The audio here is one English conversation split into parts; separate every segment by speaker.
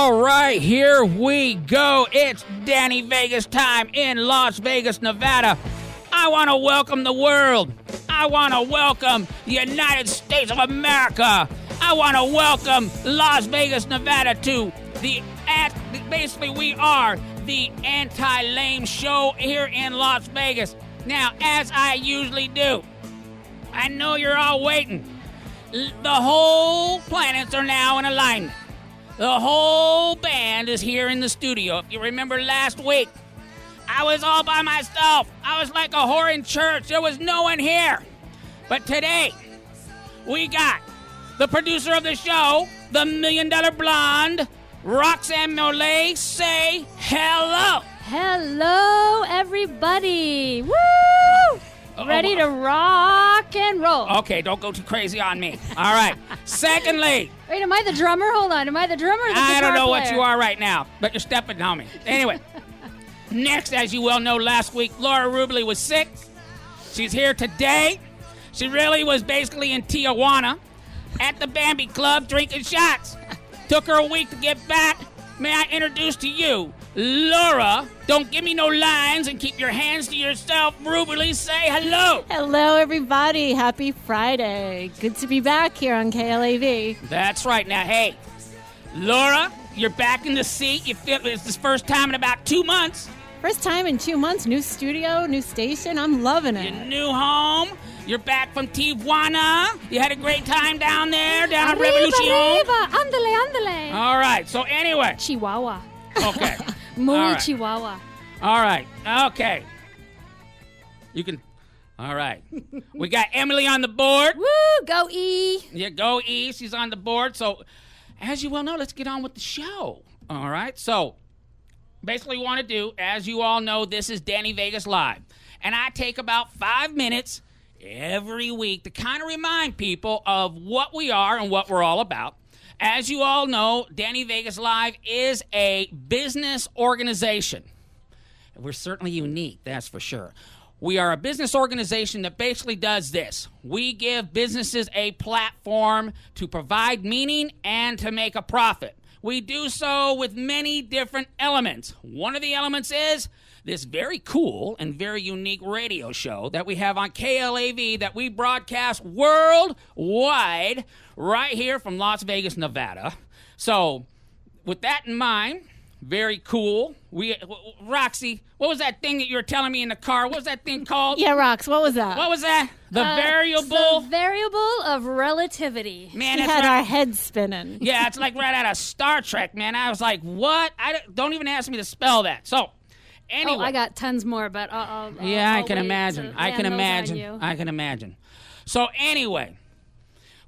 Speaker 1: All right, here we go. It's Danny Vegas time in Las Vegas, Nevada. I want to welcome the world. I want to welcome the United States of America. I want to welcome Las Vegas, Nevada to basically we are the anti-lame show here in Las Vegas. Now, as I usually do, I know you're all waiting. The whole planets are now in alignment. The whole band is here in the studio. If you remember last week, I was all by myself. I was like a whore in church. There was no one here. But today, we got the producer of the show, the $1 Million Blonde, Roxanne Mollet. Say hello.
Speaker 2: Hello, everybody. Woo! Ready to rock and roll.
Speaker 1: Okay, don't go too crazy on me. All right. Secondly.
Speaker 2: Wait, am I the drummer? Hold on. Am I the drummer or the guitar
Speaker 1: I don't know
Speaker 2: player?
Speaker 1: what you are right now, but you're stepping on me. Anyway, next, as you well know, last week, Laura Rubeli was sick. She's here today. She really was basically in Tijuana at the Bambi Club drinking shots. Took her a week to get back. May I introduce to you, Laura? Don't give me no lines and keep your hands to yourself. Rubeli, say hello.
Speaker 3: Hello, everybody. Happy Friday. Good to be back here on KLAV.
Speaker 1: That's right. Now, hey, Laura, you're back in the seat. You feel it's the first time in about 2 months.
Speaker 3: First time in 2 months. New studio, new station. I'm loving it.
Speaker 1: Your new home. You're back from Tijuana. You had a great time down there, down at
Speaker 2: Arriba,
Speaker 1: Revolucion.
Speaker 2: arriba. Ándale, ándale.
Speaker 1: All right. So anyway.
Speaker 2: Chihuahua.
Speaker 1: Okay.
Speaker 2: Muy
Speaker 1: All right.
Speaker 2: Chihuahua.
Speaker 1: All right. Okay. You can. All right. We got Emily on the board.
Speaker 2: Woo! Go E.
Speaker 1: Yeah, go E. She's on the board. So, as you well know, let's get on with the show. All right. So, basically, we want to do, as you all know, this is Danny Vegas Live. And I take about 5 minutes every week to kind of remind people of what we are and what we're all about. As you all know, Danny Vegas Live is a business organization. We're certainly unique, that's for sure. We are a business organization that basically does this. We give businesses a platform to provide meaning and to make a profit. We do so with many different elements. One of the elements is this very cool and very unique radio show that we have on KLAV that we broadcast worldwide right here from Las Vegas, Nevada. So, with that in mind, very cool. Roxy, what was that thing that you were telling me in the car? What was that thing called?
Speaker 3: Yeah, Rox, what was that?
Speaker 1: What was that? The variable?
Speaker 2: The variable of relativity.
Speaker 1: Man,
Speaker 3: We
Speaker 1: it's
Speaker 3: had
Speaker 1: right.
Speaker 3: our heads spinning.
Speaker 1: Yeah, it's like right out of Star Trek, man. I was like, what? Don't even ask me to spell that. So, anyway.
Speaker 2: Oh, I got tons more, but I'll
Speaker 1: I can
Speaker 2: wait
Speaker 1: imagine.
Speaker 2: to
Speaker 1: I can
Speaker 2: land those on
Speaker 1: imagine.
Speaker 2: you.
Speaker 1: I can imagine. So anyway,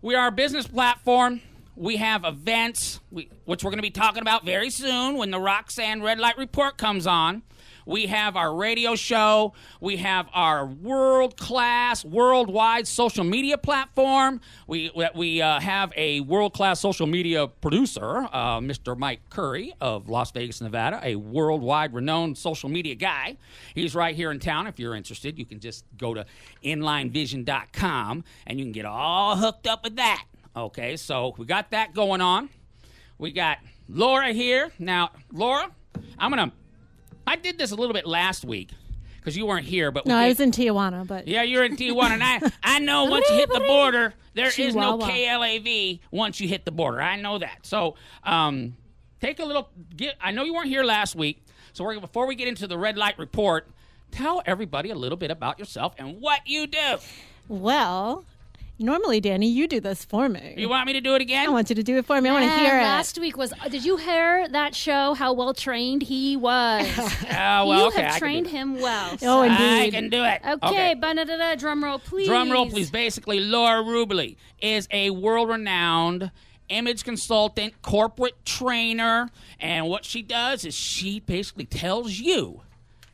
Speaker 1: we are a business platform. We have events, which we're going to be talking about very soon when the Roxanne Red Light Report comes on. We have our radio show. We have our world-class, worldwide social media platform. We have a world-class social media producer, Mr. Mike Curry of Las Vegas, Nevada, a worldwide renowned social media guy. He's right here in town. If you're interested, you can just go to inlinevision.com, and you can get all hooked up with that. Okay, so we got that going on. We got Laura here. Now, Laura, I did this a little bit last week because you weren't here. But
Speaker 3: No, I was in Tijuana, but...
Speaker 1: Yeah, you're in Tijuana. And I know once you hit the border, there is no
Speaker 3: Chihuahua.
Speaker 1: KLAV once you hit the border. I know that. So take a little... I know you weren't here last week, so before we get into the Red Light Report, tell everybody a little bit about yourself and what you do.
Speaker 3: Well, normally, Danny, you do this for me.
Speaker 1: You want me to do it again?
Speaker 3: I want you to do it for me. I want to
Speaker 2: Man,
Speaker 3: hear it.
Speaker 2: Last week was. Did you hear that show? How well trained he was.
Speaker 1: Well,
Speaker 2: you
Speaker 1: okay,
Speaker 2: have trained him well.
Speaker 3: Oh, indeed.
Speaker 1: I can do it.
Speaker 2: Okay, ba-da-da-da, drum roll, please.
Speaker 1: Drum roll, please. Basically, Laura Rubeli is a world-renowned image consultant, corporate trainer, and what she does is she basically tells you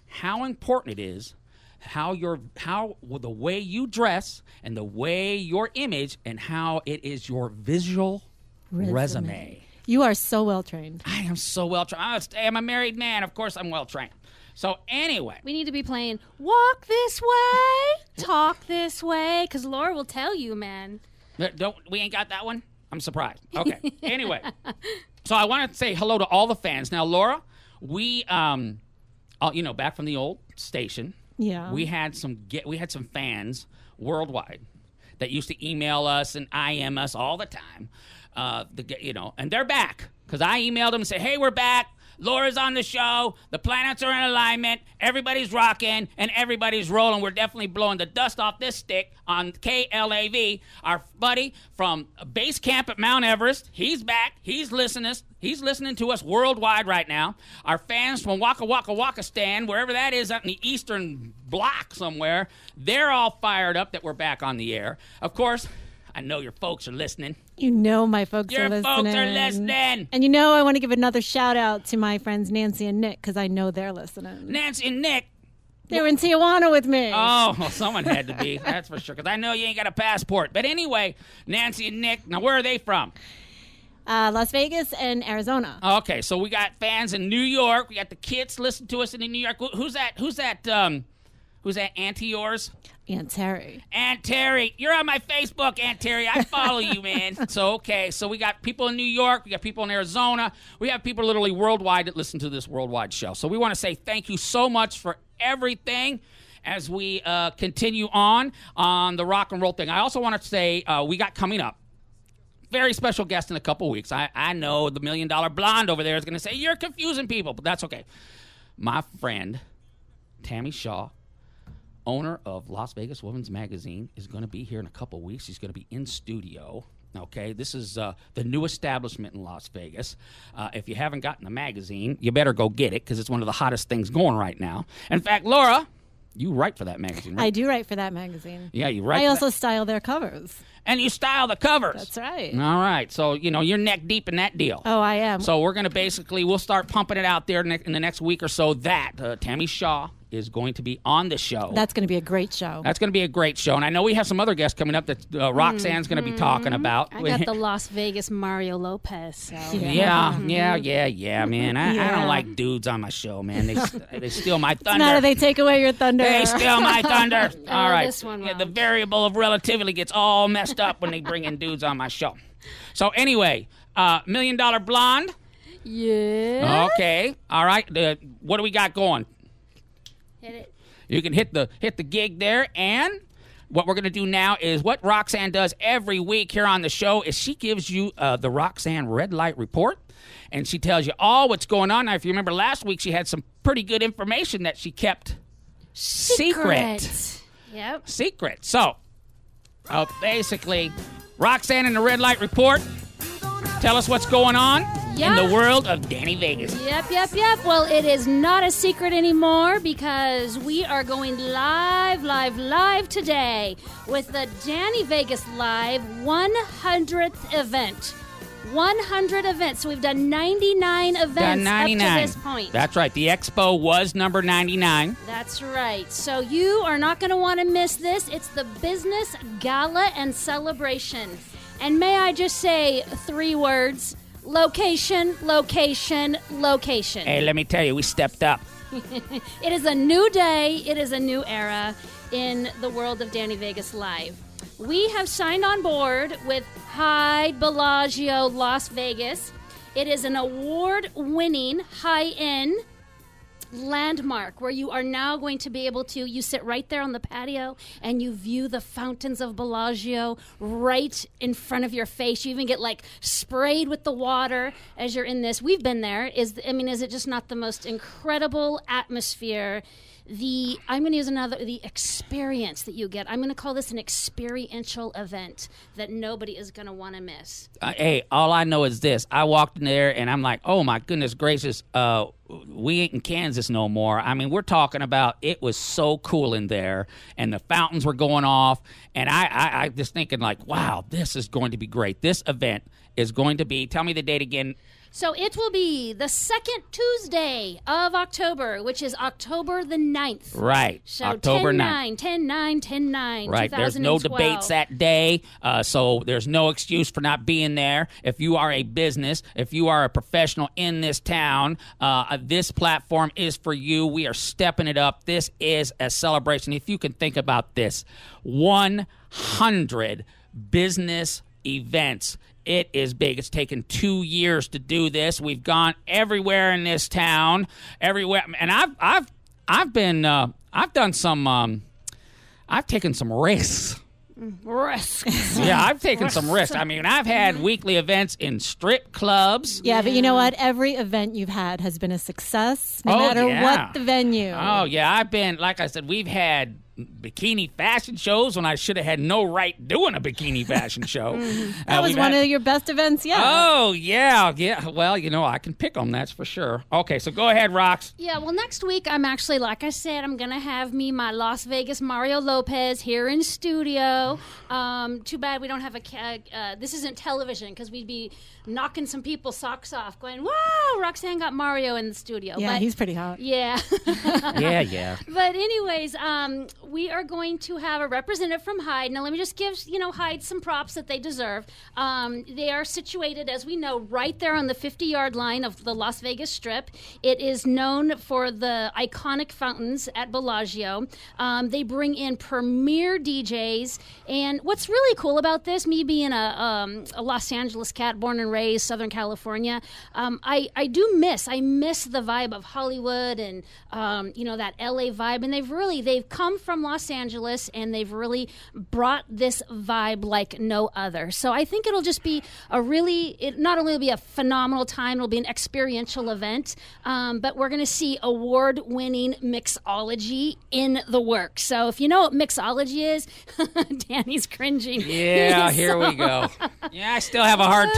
Speaker 1: how important it is, how the way you dress and the way your image and how it is your visual resume.
Speaker 3: You are so well trained.
Speaker 1: I am so well trained. I'm a married man. Of course, I'm well trained. So anyway,
Speaker 2: We need to be playing Walk This Way, Talk This Way, because Laura will tell you, man.
Speaker 1: we ain't got that one. I'm surprised. Okay. Anyway, So I want to say hello to all the fans. Now, Laura, we, back from the old station, we had some fans worldwide that used to email us and IM us all the time. And they're back because I emailed them and said, hey, we're back. Laura's on the show. The planets are in alignment. Everybody's rocking and everybody's rolling. We're definitely blowing the dust off this stick on KLAV. Our buddy from base camp at Mount Everest, he's back. He's listening to us worldwide right now. Our fans from Waka Waka Wakistan, wherever that is out in the eastern block somewhere, they're all fired up that we're back on the air. Of course, I know your folks are listening.
Speaker 3: You know my folks are listening.
Speaker 1: Your folks are listening.
Speaker 3: And I want to give another shout out to my friends Nancy and Nick because I know they're listening.
Speaker 1: Nancy and Nick.
Speaker 3: They were in Tijuana with me.
Speaker 1: Oh, well, someone had to be. That's for sure because I know you ain't got a passport. But anyway, Nancy and Nick, now where are they from?
Speaker 3: Las Vegas and Arizona.
Speaker 1: Okay, so we got fans in New York. We got the kids listen to us in New York. Who's that? Who's that auntie yours?
Speaker 3: Aunt Terry.
Speaker 1: Aunt Terry. You're on my Facebook, Aunt Terry. I follow you, man. So we got people in New York. We got people in Arizona. We have people literally worldwide that listen to this worldwide show. So we want to say thank you so much for everything as we continue on the rock and roll thing. I also want to say we got coming up very special guest in a couple weeks. I know the $1 Million Blonde over there is going to say, you're confusing people, but that's okay. My friend, Tammy Shaw, owner of Las Vegas Women's Magazine, is going to be here in a couple weeks. She's going to be in studio. Okay, this is the new establishment in Las Vegas. If you haven't gotten the magazine, you better go get it because it's one of the hottest things going right now. In fact, Laura, you write for that magazine, right?
Speaker 3: I do write for that magazine.
Speaker 1: Yeah, you write.
Speaker 3: I also style their covers.
Speaker 1: And you style the covers.
Speaker 3: That's right.
Speaker 1: All right. So, you're neck deep in that deal.
Speaker 3: Oh, I am.
Speaker 1: So we're going to we'll start pumping it out there in the next week or so that Tammy Shaw is going to be on the show.
Speaker 3: That's going to be a great show.
Speaker 1: That's going to be a great show. And I know we have some other guests coming up that Roxanne's going to be talking about.
Speaker 2: I got the Las Vegas Mario Lopez. So.
Speaker 1: Yeah, man. I don't like dudes on my show, man. They steal my thunder.
Speaker 3: It's not they take away your thunder.
Speaker 1: They steal my thunder. All right.
Speaker 2: This one
Speaker 1: the variable of relativity gets all messed up when they bring in dudes on my show. So anyway, $1 Million Blonde.
Speaker 2: Yeah.
Speaker 1: Okay. All right. What do we got going?
Speaker 2: Hit it.
Speaker 1: You can hit the gig there, and what we're going to do now is what Roxanne does every week here on the show is she gives you the Roxanne Red Light Report, and she tells you all what's going on. Now, if you remember last week, she had some pretty good information that she kept secret.
Speaker 2: Yep.
Speaker 1: Secret. So, basically, Roxanne and the Red Light Report, tell us what's going on in the world of Danny Vegas.
Speaker 2: Yep. Well, it is not a secret anymore because we are going live today with the Danny Vegas Live 100th event. 100 events. So we've done 99 events up to this point.
Speaker 1: That's right. The expo was number 99.
Speaker 2: That's right. So you are not going to want to miss this. It's the Business Gala and Celebration. And may I just say 3 words? Location, location, location.
Speaker 1: Hey, let me tell you, we stepped up.
Speaker 2: It is a new day. It is a new era in the world of Danny Vegas Live. We have signed on board with Hyatt Bellagio Las Vegas. It is an award-winning, high-end landmark where you are now going to be able to, you sit right there on the patio and you view the fountains of Bellagio right in front of your face. You even get sprayed with the water as you're in this. We've been there. Is it just not the most incredible atmosphere? I'm going to use the experience that you get. I'm going to call this an experiential event that nobody is going to want to miss.
Speaker 1: Hey, all I know is this. I walked in there and I'm like, oh my goodness gracious, we ain't in Kansas no more. I mean, we're talking about it was so cool in there and the fountains were going off. And I just thinking wow, this is going to be great. This event is going to be, tell me the date again.
Speaker 2: So it will be the second Tuesday of October, which is October the 9th.
Speaker 1: Right.
Speaker 2: So
Speaker 1: October
Speaker 2: 9th. 10-9,
Speaker 1: right. There's no debates that day, so there's no excuse for not being there. If you are a business, if you are a professional in this town, this platform is for you. We are stepping it up. This is a celebration. If you can think about this, 100 business events It is big. It's taken 2 years to do this. We've gone everywhere in this town, everywhere, and I've taken some risks.
Speaker 2: Risks.
Speaker 1: Yeah, I've taken some risks. I mean, I've had weekly events in strip clubs.
Speaker 3: Yeah, but you know what? Every event you've had has been a success, no matter what the venue.
Speaker 1: Oh, yeah. I've been, like I said, we've had bikini fashion shows when I should have had no right doing a bikini fashion show.
Speaker 3: That was one of your best events yet.
Speaker 1: Oh, yeah. Well, I can pick them, that's for sure. Okay, so go ahead, Rox.
Speaker 2: Yeah, well, next week I'm actually, like I said, I'm going to have my Las Vegas Mario Lopez here in studio. Too bad we don't have this isn't television, because we'd be knocking some people's socks off going, wow, Roxanne got Mario in the studio.
Speaker 3: Yeah, he's pretty hot.
Speaker 2: Yeah.
Speaker 1: Yeah.
Speaker 2: But anyways, we are going to have a representative from Hyde. Now, let me just give, Hyde some props that they deserve. They are situated, as we know, right there on the 50-yard line of the Las Vegas Strip. It is known for the iconic fountains at Bellagio. They bring in premier DJs. And what's really cool about this, me being a Los Angeles cat, born and raised, Southern California, I miss the vibe of Hollywood and, that LA vibe. And they've come from Los Angeles, and they've really brought this vibe like no other. So I think it'll just be not only will be a phenomenal time, it'll be an experiential event, but we're going to see award-winning mixology in the works. So if you know what mixology is, Danny's cringing.
Speaker 1: Yeah, here we go. Yeah, I still have a hard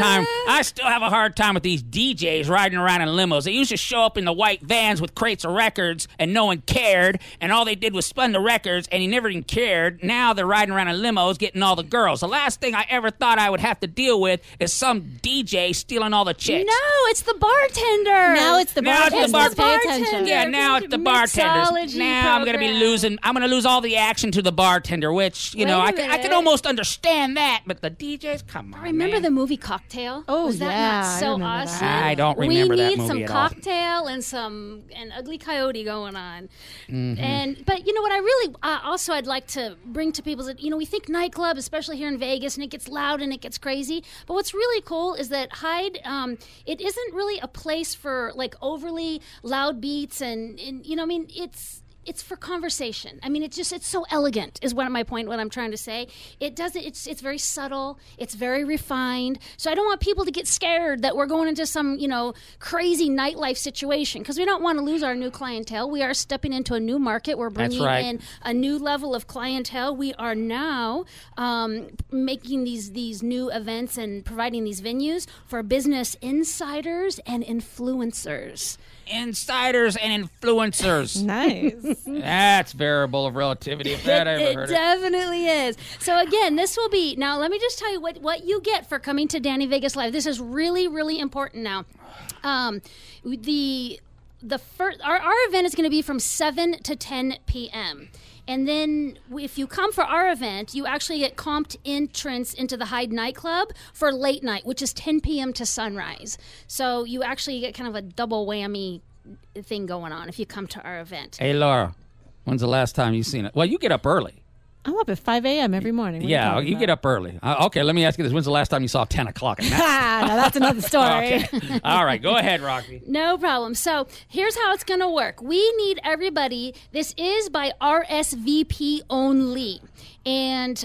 Speaker 1: time with these DJs riding around in limos. They used to show up in the white vans with crates of records, and no one cared, and all they did was spun the records, and he never even cared. Now they're riding around in limos getting all the girls. The last thing I ever thought I would have to deal with is some DJ stealing all the chicks.
Speaker 2: No, it's the bartender.
Speaker 3: Now it's the bartender. Pay attention.
Speaker 1: Yeah, now it's the bartenders. Now I'm going to be losing. I'm going to lose all the action to the bartender, which, I can almost understand that, but the DJs, come on,
Speaker 2: Remember the movie Cocktail?
Speaker 3: Oh,
Speaker 2: Was that not so awesome?
Speaker 1: I don't remember that movie at all.
Speaker 2: We need some Cocktail and some Ugly Coyote going on. Mm-hmm. But you know what I really I'd like to bring to people is that, we think nightclub, especially here in Vegas, and it gets loud and it gets crazy. But what's really cool is that Hyde, it isn't really a place for like overly loud beats and it's for conversation. I mean, it's so elegant is what I'm trying to say. It's very subtle. It's very refined. So I don't want people to get scared that we're going into some, crazy nightlife situation, because we don't want to lose our new clientele. We are stepping into a new market. We're bringing in a new level of clientele. We are now making these new events and providing these venues for business insiders and influencers.
Speaker 1: Insiders and influencers.
Speaker 3: Nice.
Speaker 1: That's variable of relativity, if that ever heard
Speaker 2: it. It definitely is. So again, this will be, now let me just tell you what you get for coming to Danny Vegas Live. This is really, really important now. The first, our event is going to be from 7 to 10 p.m. And then if you come for our event, you actually get comped entrance into the Hyde nightclub for late night, which is 10 p.m. to sunrise. So you actually get kind of a double whammy thing going on if you come to our event.
Speaker 1: Hey, Laura, when's the last time you've seen it? Well, you get up early.
Speaker 3: I'm up at 5 a.m. every morning.
Speaker 1: Yeah, you get up early. Okay, let me ask you this. When's the last time you saw 10 o'clock at night?
Speaker 3: No, that's another story.
Speaker 1: Okay. All right, go ahead, Rocky.
Speaker 2: No problem. So here's how it's going to work. We need everybody. This is by RSVP only. And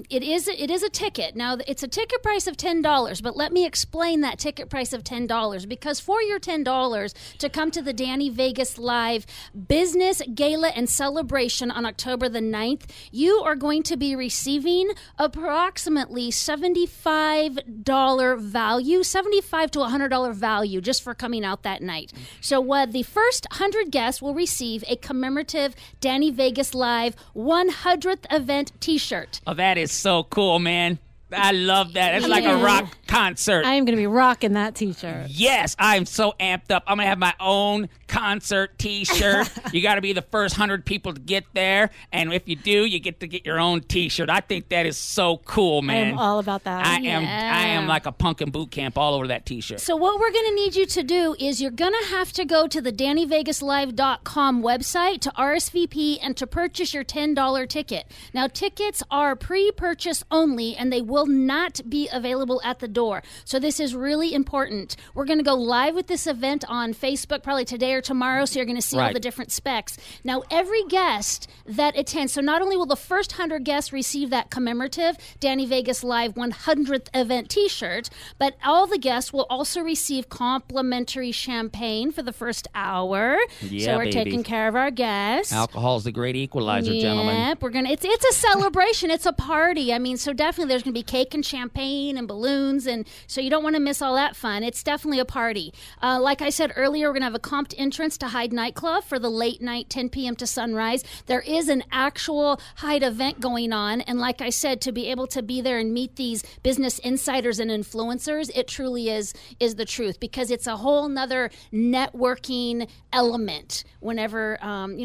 Speaker 2: it is a ticket. Now, it's a ticket price of $10, but let me explain that ticket price of $10. Because for your $10 to come to the Danny Vegas Live Business Gala and Celebration on October the 9th, you are going to be receiving approximately $75 value, $75 to $100 value just for coming out that night. So the first 100 guests will receive a commemorative Danny Vegas Live 100th event T-shirt.
Speaker 1: Oh, that is so cool, man. I love that. It's like a rock concert.
Speaker 3: I am going to be rocking that T-shirt.
Speaker 1: Yes, I'm so amped up. I'm going to have my own concert T-shirt. You got to be the first 100 people to get there, and if you do, you get to get your own T-shirt. I think that is so cool, man.
Speaker 3: I am all about that.
Speaker 1: I am like a punk in boot camp all over that T-shirt.
Speaker 2: So what we're going to need you to do is you're going to have to go to the DannyVegasLive.com website to RSVP and to purchase your $10 ticket. Now, tickets are pre-purchase only, and they will will not be available at the door. So this is really important. We're going to go live with this event on Facebook probably today or tomorrow, so you're going to see all the different specs. Now, every guest that attends, so not only will the first 100 guests receive that commemorative Danny Vegas Live 100th event t-shirt, but all the guests will also receive complimentary champagne for the first hour.
Speaker 1: Yeah,
Speaker 2: so we're
Speaker 1: baby.
Speaker 2: taking care of our guests.
Speaker 1: Alcohol's the great equalizer, gentlemen.
Speaker 2: Yep, we're gonna. It's a celebration. It's a party. I mean, so definitely there's gonna be cake and champagne and balloons, and so you don't want to miss all that fun. It's definitely a party. Like I said earlier, we're gonna have a comped entrance to Hyde nightclub for the late night, 10 p.m. to sunrise. There is an actual Hyde event going on, and like I said, to be able to be there and meet these business insiders and influencers, it truly is the truth, because it's a whole nother networking element whenever,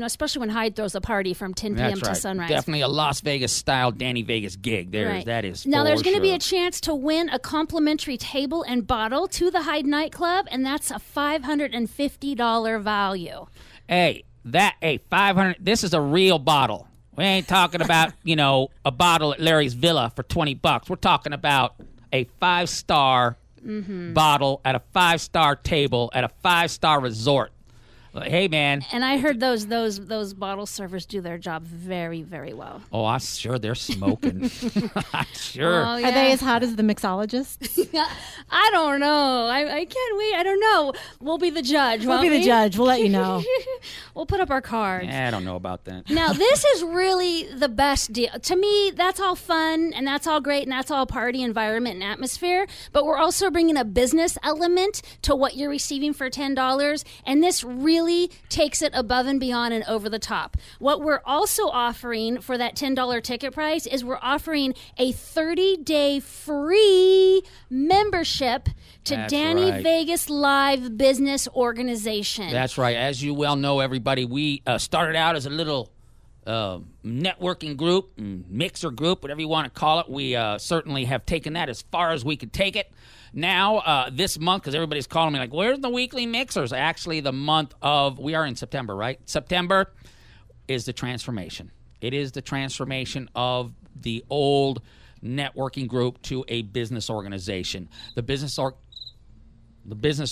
Speaker 2: especially when Hyde throws a party from 10 p.m. to sunrise.
Speaker 1: Definitely a Las Vegas style Danny Vegas gig. That is
Speaker 2: now there's going to be
Speaker 1: sure.
Speaker 2: a chance to win a complimentary table and bottle to the Hyde nightclub, and that's a $550 value.
Speaker 1: Hey, 500. This is a real bottle. We ain't talking about, a bottle at Larry's Villa for $20. We're talking about a 5-star bottle at a 5-star table at a 5-star resort. Hey, man.
Speaker 2: And I heard those bottle servers do their job very, very well.
Speaker 1: Oh, I'm sure they're smoking. I'm sure.
Speaker 2: Oh, yeah.
Speaker 3: Are they as hot as the mixologists?
Speaker 2: I don't know. I can't wait. I don't know. We'll be the judge.
Speaker 3: We'll be the judge. We'll let you know.
Speaker 2: We'll put up our cards.
Speaker 1: I don't know about that.
Speaker 2: Now, this is really the best deal. To me, that's all fun, and that's all great, and that's all party environment and atmosphere, but we're also bringing a business element to what you're receiving for $10, and this really takes it above and beyond and over the top. What we're also offering for that $10 ticket price is we're offering a 30-day free membership to
Speaker 1: That's
Speaker 2: Danny
Speaker 1: right.
Speaker 2: Vegas Live Business Organization.
Speaker 1: That's right. As you well know, everybody, we started out as a little networking group, mixer group, whatever you want to call it. We certainly have taken that as far as we could take it. Now, this month, because everybody's calling me like, where's the weekly mixers? Actually, we are in September, right? September is the transformation. It is the transformation of the old networking group to a business organization. The business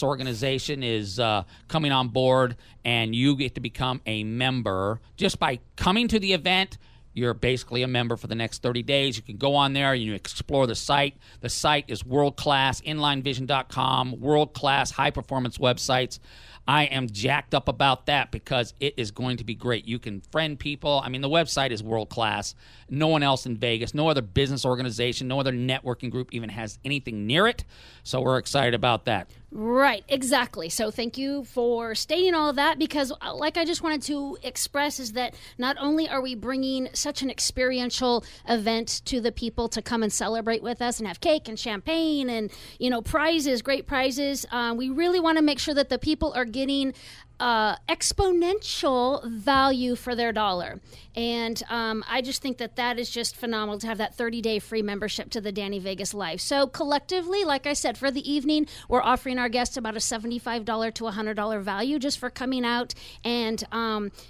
Speaker 1: organization is coming on board, and you get to become a member just by coming to the event. You're basically a member for the next 30 days. You can go on there and you explore the site. The site is world-class, inlinevision.com, world-class, high-performance websites. I am jacked up about that because it is going to be great. You can friend people. I mean, the website is world-class. No one else in Vegas, no other business organization, no other networking group even has anything near it. So we're excited about that.
Speaker 2: Right, exactly. So thank you for stating all of that, because like I just wanted to express is that not only are we bringing such an experiential event to the people to come and celebrate with us and have cake and champagne and, prizes, great prizes, we really want to make sure that the people are getting exponential value for their dollar. And I just think that is just phenomenal to have that 30-day free membership to the Danny Vegas Live. So collectively, like I said, for the evening, we're offering our guests about a $75 to $100 value just for coming out. And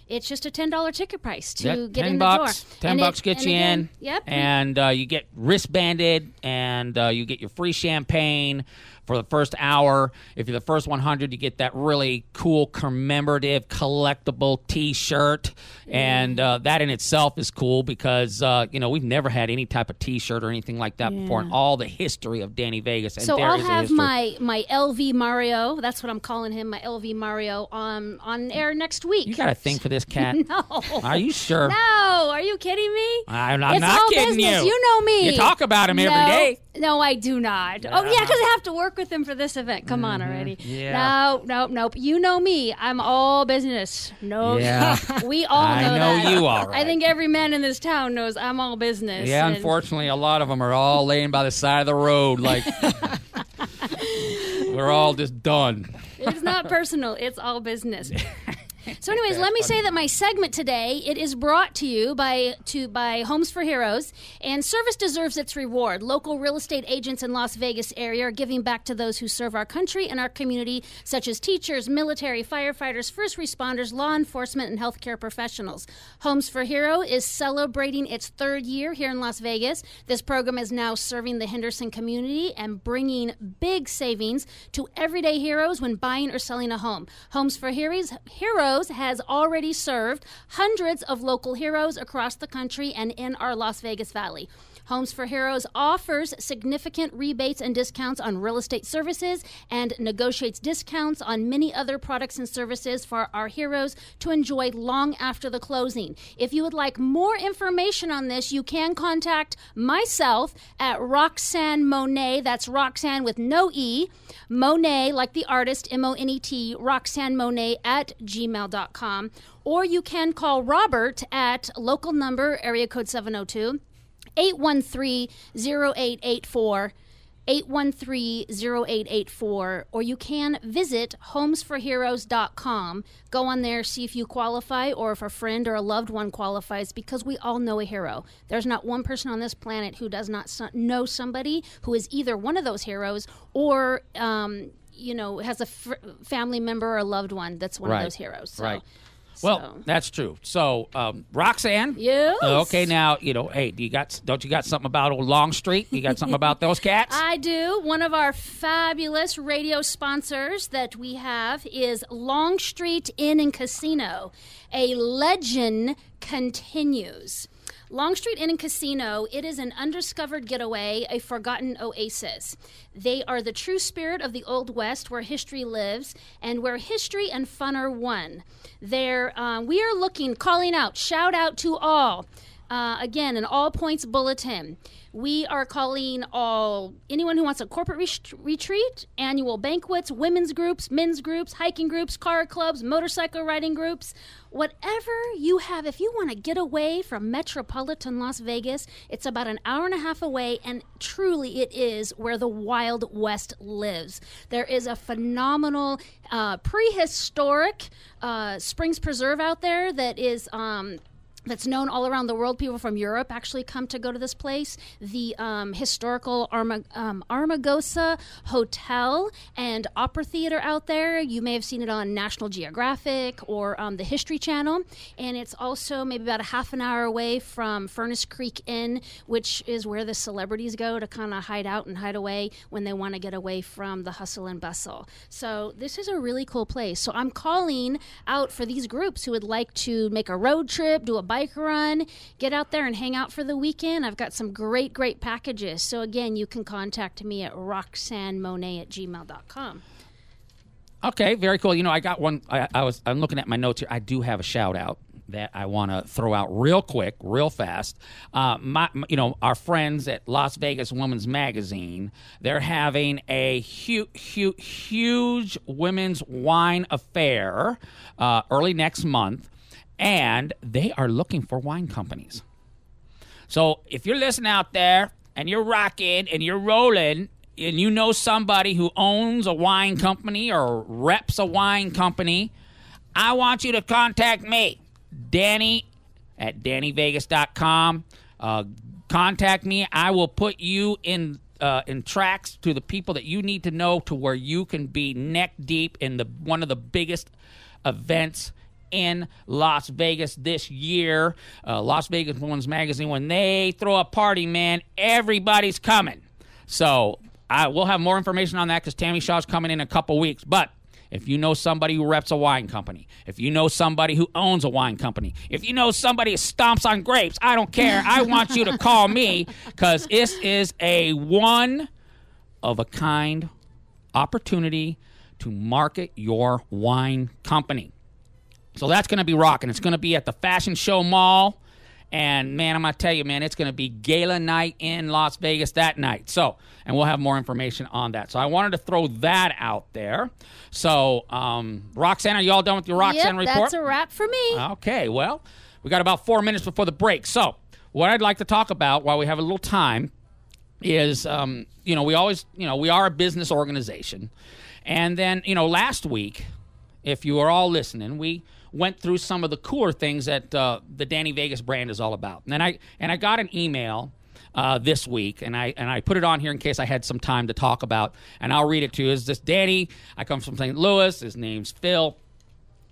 Speaker 2: it's just a $10 ticket price to get in the door.
Speaker 1: $10 gets you in.
Speaker 2: Yep.
Speaker 1: And you get wristbanded, and you get your free champagne for the first hour. If you're the first 100, you get that really cool commemorative collectible T-shirt. And that in itself is cool because, we've never had any type of T-shirt or anything like that before in all the history of Danny Vegas. And
Speaker 2: so
Speaker 1: there
Speaker 2: I'll
Speaker 1: is
Speaker 2: have
Speaker 1: history.
Speaker 2: my LV Mario, that's what I'm calling him, my LV Mario, on air next week.
Speaker 1: You got a thing for this cat?
Speaker 2: No.
Speaker 1: Are you sure?
Speaker 2: No. Are you kidding me?
Speaker 1: I'm
Speaker 2: It's
Speaker 1: not
Speaker 2: all
Speaker 1: kidding
Speaker 2: business.
Speaker 1: you.
Speaker 2: You know me.
Speaker 1: You talk about him every day.
Speaker 2: No, I do not. Oh, yeah, because I have to work with him for this event. Come on already.
Speaker 1: Yeah.
Speaker 2: Nope. You know me. I'm all business. No.
Speaker 1: Yeah.
Speaker 2: We all know
Speaker 1: I know
Speaker 2: that.
Speaker 1: you all right.
Speaker 2: I think every man in this town knows I'm all business.
Speaker 1: Yeah,
Speaker 2: and-
Speaker 1: unfortunately, a lot of them are all laying by the side of the road like we're all just done.
Speaker 2: It's not personal. It's all business. So anyways, let me say that my segment today, it is brought to you by Homes for Heroes, and service deserves its reward. Local real estate agents in Las Vegas area are giving back to those who serve our country and our community, such as teachers, military, firefighters, first responders, law enforcement, and healthcare professionals. Homes for Hero is celebrating its third year here in Las Vegas. This program is now serving the Henderson community and bringing big savings to everyday heroes when buying or selling a home. Homes for Heroes has already served hundreds of local heroes across the country and in our Las Vegas Valley. Homes for Heroes offers significant rebates and discounts on real estate services and negotiates discounts on many other products and services for our heroes to enjoy long after the closing. If you would like more information on this, you can contact myself at Roxanne Monet. That's Roxanne with no E. Monet, like the artist, M-O-N-E-T, Roxanne Monet at gmail.com. Or you can call Robert at local number, area code 702. 813-0884, 813-0884, or you can visit homesforheroes.com. Go on there, see if you qualify or if a friend or a loved one qualifies, because we all know a hero. There's not one person on this planet who does not know somebody who is either one of those heroes or, has a family member or a loved one that's one of those heroes. So.
Speaker 1: Right. Well, that's true. So, Roxanne.
Speaker 2: Yes.
Speaker 1: Okay, now, hey, don't you got something about old Longstreet? You got something about those cats?
Speaker 2: I do. One of our fabulous radio sponsors that we have is Longstreet Inn and Casino. A legend continues. Longstreet Inn and Casino, it is an undiscovered getaway, a forgotten oasis. They are the true spirit of the Old West, where history lives and where history and fun are one. We are calling out, shout out to all. Again, an all points bulletin. We are calling anyone who wants a corporate retreat, annual banquets, women's groups, men's groups, hiking groups, car clubs, motorcycle riding groups, whatever you have. If you want to get away from metropolitan Las Vegas, it's about an hour and a half away, and truly it is where the Wild West lives. There is a phenomenal prehistoric Springs Preserve out there that is that's known all around the world. People from Europe actually come to go to this place. The historical Armagosa Hotel and Opera Theater out there. You may have seen it on National Geographic or the History Channel. And it's also maybe about a half an hour away from Furnace Creek Inn, which is where the celebrities go to kind of hide out and hide away when they want to get away from the hustle and bustle. So this is a really cool place. So I'm calling out for these groups who would like to make a road trip, do a bike run, get out there and hang out for the weekend. I've got some great packages. So again, you can contact me at roxannemonet@gmail.com.
Speaker 1: Okay, very cool. I got one. I'm looking at my notes here. I do have a shout out that I want to throw out real quick, real fast. Our friends at Las Vegas Women's Magazine, they're having a huge women's wine affair early next month. And they are looking for wine companies. So if you're listening out there and you're rocking and you're rolling and you know somebody who owns a wine company or reps a wine company, I want you to contact me, Danny at DannyVegas.com. Contact me. I will put you in tracks to the people that you need to know to where you can be neck deep in one of the biggest events in Las Vegas this year. Las Vegas Women's Magazine, when they throw a party, man, everybody's coming. So we'll have more information on that because Tammy Shaw's coming in a couple weeks. But if you know somebody who reps a wine company, if you know somebody who owns a wine company, if you know somebody who stomps on grapes, I don't care. I want you to call me because this is a one-of-a-kind opportunity to market your wine company. So that's going to be rocking. It's going to be at the Fashion Show Mall. And, man, I'm going to tell you, man, it's going to be gala night in Las Vegas that night. So, and we'll have more information on that. So I wanted to throw that out there. So, Roxanne, are you all done with your Roxanne report?
Speaker 2: That's a wrap for me.
Speaker 1: Okay, well, we got about 4 minutes before the break. So what I'd like to talk about while we have a little time is, we are a business organization. And then, last week, if you are all listening, we went through some of the cooler things that the Danny Vegas brand is all about. And I got an email this week, and I put it on here in case I had some time to talk about, and I'll read it to you. It's this Danny. I come from St. Louis. His name's Phil.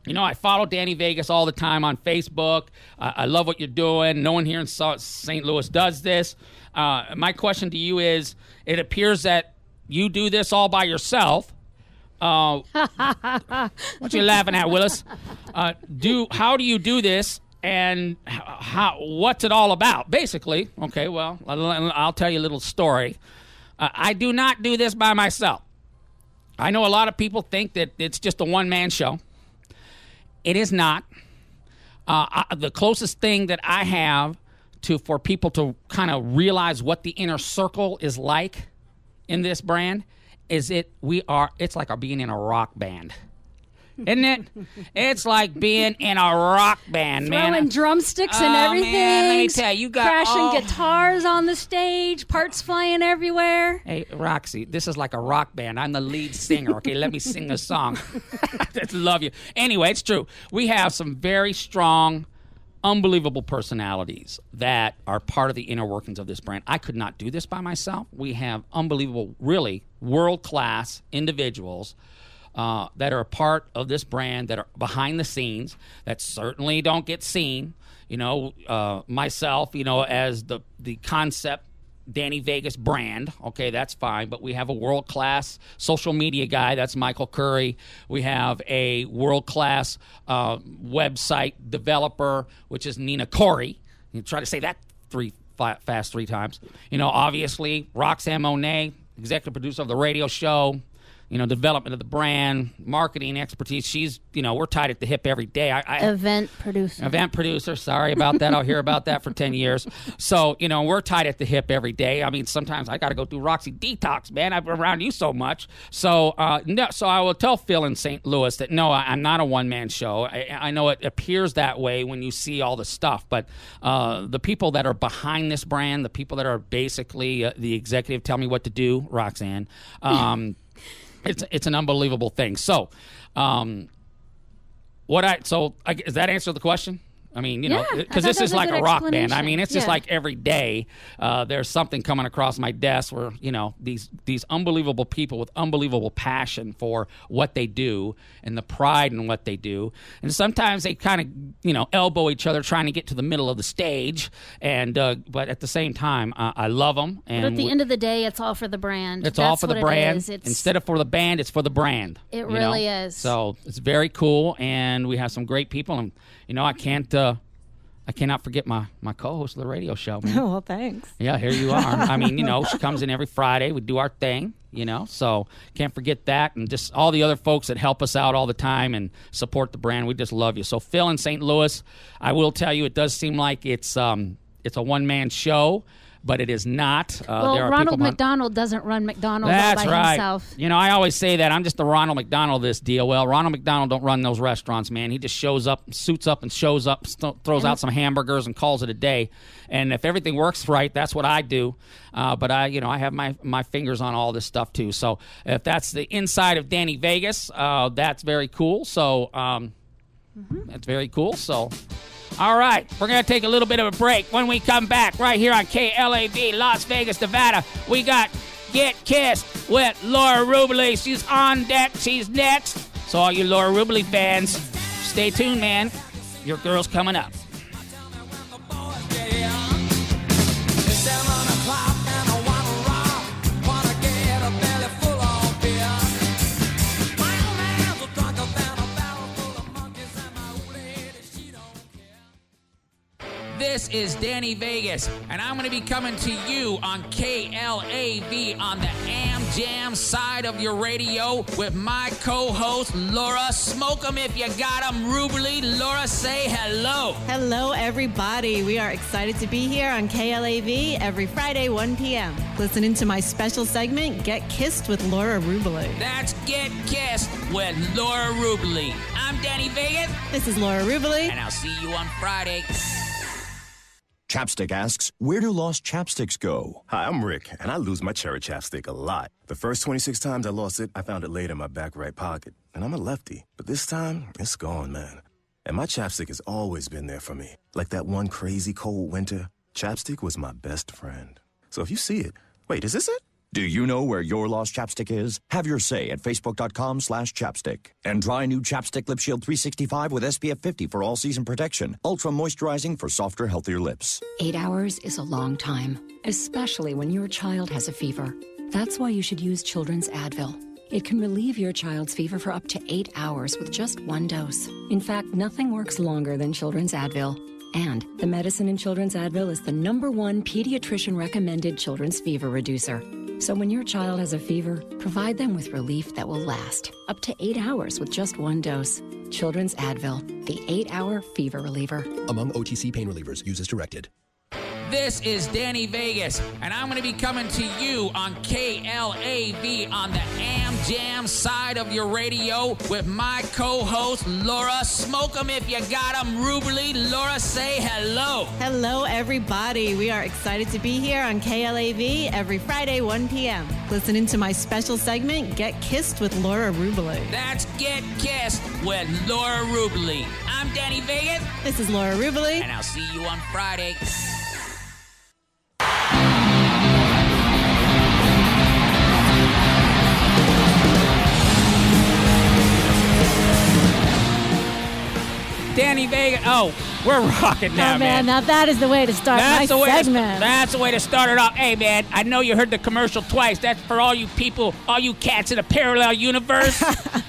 Speaker 1: You know, I follow Danny Vegas all the time on Facebook. I love what you're doing. No one here in St. Louis does this. My question to you is, it appears that you do this all by yourself. What you laughing at, Willis? How do you do this, and what's it all about? Basically, okay, well, I'll tell you a little story. I do not do this by myself. I know a lot of people think that it's just a one-man show. It is not. The closest thing that I have for people to kind of realize what the inner circle is like in this brand is it's like being in a rock band. Isn't it? It's like being in a rock band, man.
Speaker 2: Throwing drumsticks and everything.
Speaker 1: Man, let me tell you,
Speaker 2: crashing guitars on the stage, parts flying everywhere.
Speaker 1: Hey, Roxy, this is like a rock band. I'm the lead singer. Okay, let me sing a song. I love you. Anyway, it's true. We have some very strong, unbelievable personalities that are part of the inner workings of this brand. I could not do this by myself. We have unbelievable, really world-class individuals that are a part of this brand, that are behind the scenes, that certainly don't get seen. You know, myself, you know, as the concept Danny Vegas brand, okay, that's fine. But we have a world-class social media guy, that's Michael Curry. We have a world-class website developer, which is Nina Corey. You try to say that fast three times. You know, obviously, Roxanne Monet, executive producer of the radio show. You know, development of the brand, marketing expertise. She's, you know, we're tied at the hip every day.
Speaker 2: Event producer.
Speaker 1: Sorry about that. I'll hear about that for 10 years. So, you know, we're tied at the hip every day. I mean, sometimes I got to go through Roxy Detox, man. I've been around you so much. So, so I will tell Phil in St. Louis that, no, I'm not a one-man show. I know it appears that way when you see all the stuff. But the people that are behind this brand, the people that are basically the executive, tell me what to do, Roxanne, It's an unbelievable thing. So, does that answer the question? I mean, you know, because this is like a rock band. I mean, it's just like every day there's something coming across my desk where, you know, these unbelievable people with unbelievable passion for what they do and the pride in what they do. And sometimes they kind of, you know, elbow each other trying to get to the middle of the stage. And but at the same time, I love them. And
Speaker 2: but at the end of the day, it's all for the brand.
Speaker 1: It's all for the brand. Instead of for the band, it's for the brand.
Speaker 2: It really is.
Speaker 1: So it's very cool, and we have some great people. And you know, I cannot forget my co-host of the radio show, man.
Speaker 3: Oh, well, thanks.
Speaker 1: Yeah, here you are. I mean, you know, she comes in every Friday. We do our thing, you know, so can't forget that. And just all the other folks that help us out all the time and support the brand. We just love you. So Phil in St. Louis, I will tell you, it does seem like it's a one-man show, but it is not.
Speaker 2: Well,
Speaker 1: there are
Speaker 2: Ronald McDonald doesn't run McDonald's all by himself.
Speaker 1: You know, I always say that. I'm just the Ronald McDonald of this deal. Well, Ronald McDonald don't run those restaurants, man. He just shows up, suits up, and shows up, throws out some hamburgers and calls it a day. And if everything works right, that's what I do. But I have my fingers on all this stuff, too. So if that's the inside of Danny Vegas, that's very cool. So that's very cool. So... all right, we're going to take a little bit of a break. When we come back, right here on KLAV, Las Vegas, Nevada, we got Get Kissed with Laura Rubeli. She's on deck. She's next. So all you Laura Rubeli fans, stay tuned, man. Your girl's coming up. This is Danny Vegas, and I'm going to be coming to you on KLAV on the Am Jam side of your radio with my co-host, Laura. Smoke 'em if you got 'em, Rubeli. Laura, say hello.
Speaker 3: Hello, everybody. We are excited to be here on KLAV every Friday, 1 p.m. Listening to my special segment, Get Kissed with Laura Rubeli.
Speaker 1: That's Get Kissed with Laura Rubeli. I'm Danny Vegas.
Speaker 3: This is Laura Rubeli.
Speaker 1: And I'll see you on Friday.
Speaker 4: Chapstick asks, where do lost chapsticks go? Hi, I'm Rick, and I lose my cherry chapstick a lot. The first 26 times I lost it, I found it laid in my back right pocket. And I'm a lefty. But this time, it's gone, man. And my chapstick has always been there for me. Like that one crazy cold winter, chapstick was my best friend. So if you see it, wait, is this it?
Speaker 5: Do you know where your lost chapstick is? Have your say at facebook.com/chapstick. And try new Chapstick Lip Shield 365 with SPF 50 for all-season protection. Ultra moisturizing for softer, healthier lips.
Speaker 6: 8 hours is a long time, especially when your child has a fever. That's why you should use Children's Advil. It can relieve your child's fever for up to 8 hours with just one dose. In fact, nothing works longer than Children's Advil. And the medicine in Children's Advil is the #1 pediatrician-recommended children's fever reducer. So when your child has a fever, provide them with relief that will last up to 8 hours with just one dose. Children's Advil, the 8-hour fever reliever.
Speaker 7: Among OTC pain relievers, use as directed.
Speaker 1: This is Danny Vegas, and I'm going to be coming to you on KLAV on the Am Jam side of your radio with my co-host, Laura. Smoke 'em if you got 'em, Rubeli. Laura, say hello.
Speaker 3: Hello, everybody. We are excited to be here on KLAV every Friday, 1 p.m. Listen into my special segment, Get Kissed with Laura Rubeli.
Speaker 1: That's Get Kissed with Laura Rubeli. I'm Danny Vegas.
Speaker 3: This is Laura Rubeli.
Speaker 1: And I'll see you on Friday. Danny Vegas. Oh, we're rocking now,
Speaker 2: man. Now that is the way to start my segment.
Speaker 1: That's the way to start it off. Hey, man, I know you heard the commercial twice. That's for all you people, all you cats in a parallel universe.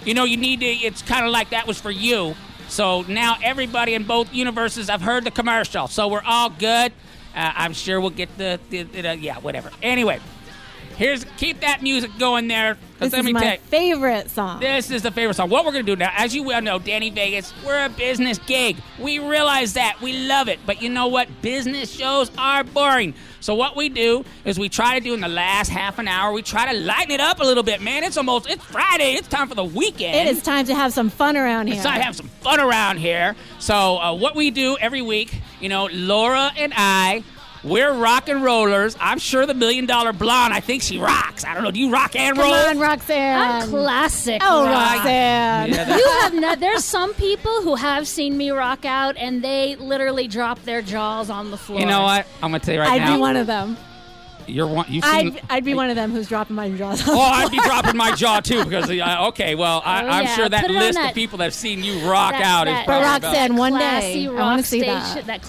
Speaker 1: You know, you need to, it's kind of like that was for you. So now everybody in both universes have heard the commercial. So we're all good. I'm sure we'll get the yeah, whatever. Anyway, keep that music going there.
Speaker 2: This is my favorite song.
Speaker 1: This is the favorite song. What we're going to do now, as you well know, Danny Vegas, we're a business gig. We realize that. We love it. But you know what? Business shows are boring. So what we do is we try to do in the last half an hour, we try to lighten it up a little bit, man. It's Friday. It's time for the weekend.
Speaker 2: It is time to have some fun around here.
Speaker 1: It's time to have some fun around here. So what we do every week, you know, Laura and I, we're rock and rollers. I'm sure the $1 Million Blonde, I think she rocks. I don't know. Do you rock and roll?
Speaker 2: Come on, Roxanne. I'm classic.
Speaker 3: Oh, Roxanne.
Speaker 1: Yeah,
Speaker 2: you have there's some people who have seen me rock out, and they literally drop their jaws on the floor.
Speaker 1: You know what? I'm going to tell you right now.
Speaker 2: I'd be one of them. I'd be one of them who's dropping my jaws.
Speaker 1: Oh, I'd be dropping my jaw too because okay, well, I'm sure that list of people that have seen you rock out is
Speaker 3: probably Roxanne. One day,
Speaker 2: I want to see that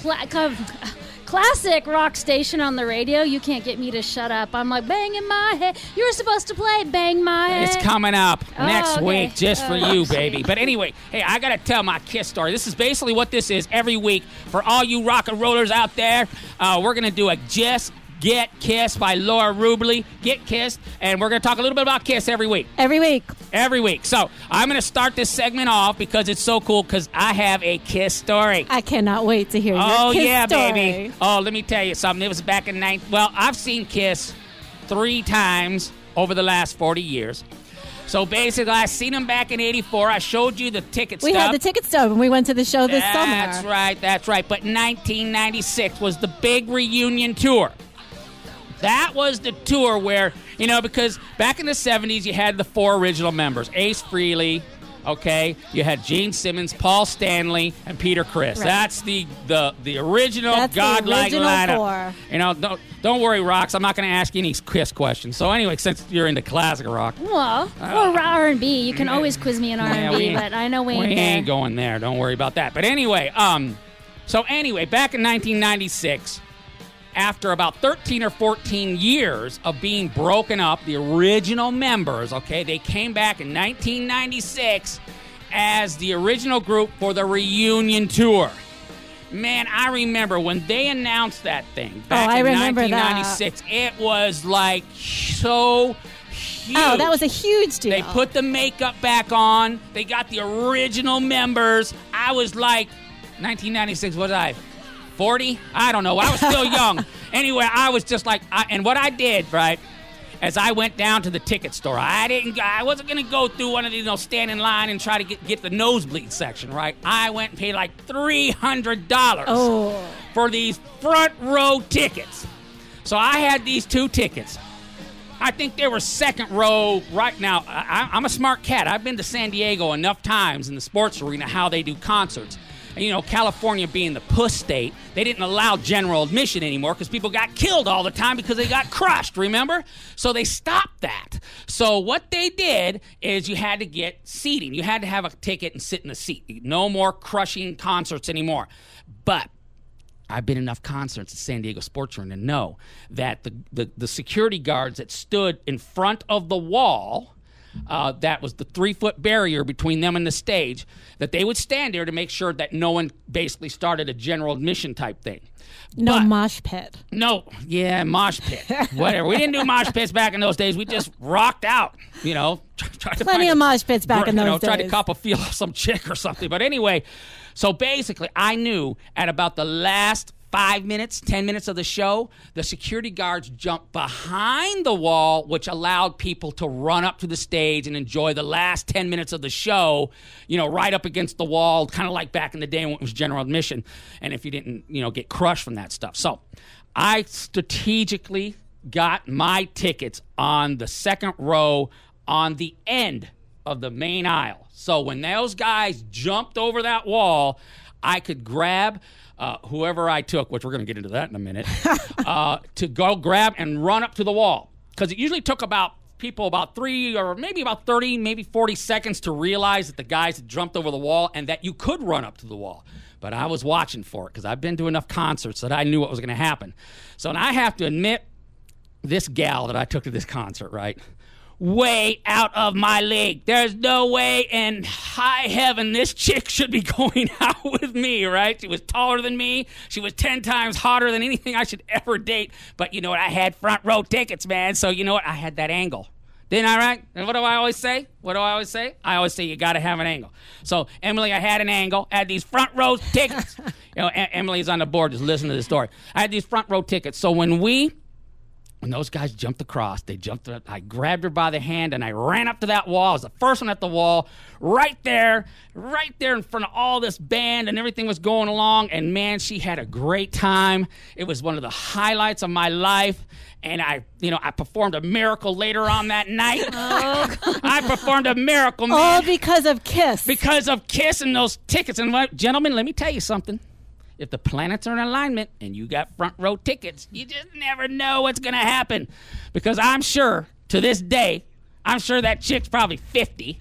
Speaker 2: classic rock station on the radio. You can't get me to shut up. I'm like banging my head. You were supposed to play Bang My Head.
Speaker 1: It's coming up next week just for you, baby. But anyway, hey, I got to tell my Kiss story. This is basically what this is every week for all you rock and rollers out there. We're going to do a Just Get Kissed by Laura Rubeli. Get Kissed. And we're going to talk a little bit about Kiss every week.
Speaker 2: Every week.
Speaker 1: So I'm going to start this segment off because it's so cool because I have a Kiss story.
Speaker 2: I cannot wait to hear your Kiss story. Oh, yeah,
Speaker 1: baby. Oh, let me tell you something. It was back in I've seen Kiss 3 times over the last 40 years. So basically, I seen them back in '84. I showed you the ticket stub.
Speaker 2: We had the ticket stub when we went to the show this summer.
Speaker 1: That's right. But 1996 was the big reunion tour. That was the tour where, you know, because back in the 70s, you had the 4 original members. Ace Frehley, okay? You had Gene Simmons, Paul Stanley, and Peter Criss. Right. That's the original godlike lineup.
Speaker 2: 4.
Speaker 1: You know, don't worry, Rox. I'm not going to ask you any Kiss questions. So anyway, since you're into classic rock.
Speaker 2: Well, or R&B. You can always quiz me in R&B, but I know we
Speaker 1: ain't going there. Don't worry about that. But anyway, back in 1996, after about 13 or 14 years of being broken up, the original members, okay, they came back in 1996 as the original group for the reunion tour. Man, I remember when they announced that thing back in 1996. It was like so huge.
Speaker 2: Oh, that was a huge deal.
Speaker 1: They put the makeup back on. They got the original members. I was like, 1996, what was I? 40? I don't know. I was still young. Anyway, I was just like, and what I did, right, as I went down to the ticket store, I wasn't going to go through one of these, stand in line and try to get the nosebleed section, right? I went and paid like $300 for these front row tickets. So I had these 2 tickets. I think they were second row right now. I'm a smart cat. I've been to San Diego enough times in the sports arena how they do concerts. And, California being the puss state, they didn't allow general admission anymore because people got killed all the time because they got crushed, remember? So they stopped that. So what they did is you had to get seating. You had to have a ticket and sit in a seat. No more crushing concerts anymore. But I've been in enough concerts at San Diego Sports Arena to know that the security guards that stood in front of the wall, that was the 3-foot barrier between them and the stage, that they would stand there to make sure that no one basically started a general admission type thing.
Speaker 8: No mosh pit.
Speaker 1: No, yeah, mosh pit. Whatever. We didn't do mosh pits back in those days. We just rocked out,
Speaker 8: Plenty of mosh pits back in those days.
Speaker 1: Tried to cop a feel of some chick or something. But anyway, so basically I knew at about the last 5 minutes, 10 minutes of the show, the security guards jumped behind the wall, which allowed people to run up to the stage and enjoy the last 10 minutes of the show, right up against the wall, kind of like back in the day when it was general admission, and if you didn't, get crushed from that stuff. So I strategically got my tickets on the second row on the end of the main aisle. So when those guys jumped over that wall, I could grab whoever I took, which we're going to get into that in a minute, to go grab and run up to the wall. Because it usually took about 3 or maybe about 30, maybe 40 seconds to realize that the guys had jumped over the wall and that you could run up to the wall. But I was watching for it because I've been to enough concerts that I knew what was going to happen. So and I have to admit, this gal that I took to this concert, right, way out of my league. There's no way in high heaven this chick should be going out with me, right? She was taller than me. She was 10 times hotter than anything I should ever date. But you know what? I had front row tickets, man. So you know what? I had that angle. Didn't I, right? And what do I always say? I always say you got to have an angle. So, Emily, I had an angle. I had these front row tickets. Emily's on the board just listening to the story. I had these front row tickets. So when those guys jumped across, I grabbed her by the hand and I ran up to that wall. I was the first one at the wall, right there in front of all this band, and everything was going along. And man, she had a great time. It was one of the highlights of my life. And I performed a miracle later on that night. Oh. I performed a miracle, man.
Speaker 8: All because of Kiss.
Speaker 1: Because of Kiss and those tickets. And gentlemen, let me tell you something. If the planets are in alignment and you got front row tickets, you just never know what's going to happen. Because I'm sure, to this day, that chick's probably 50.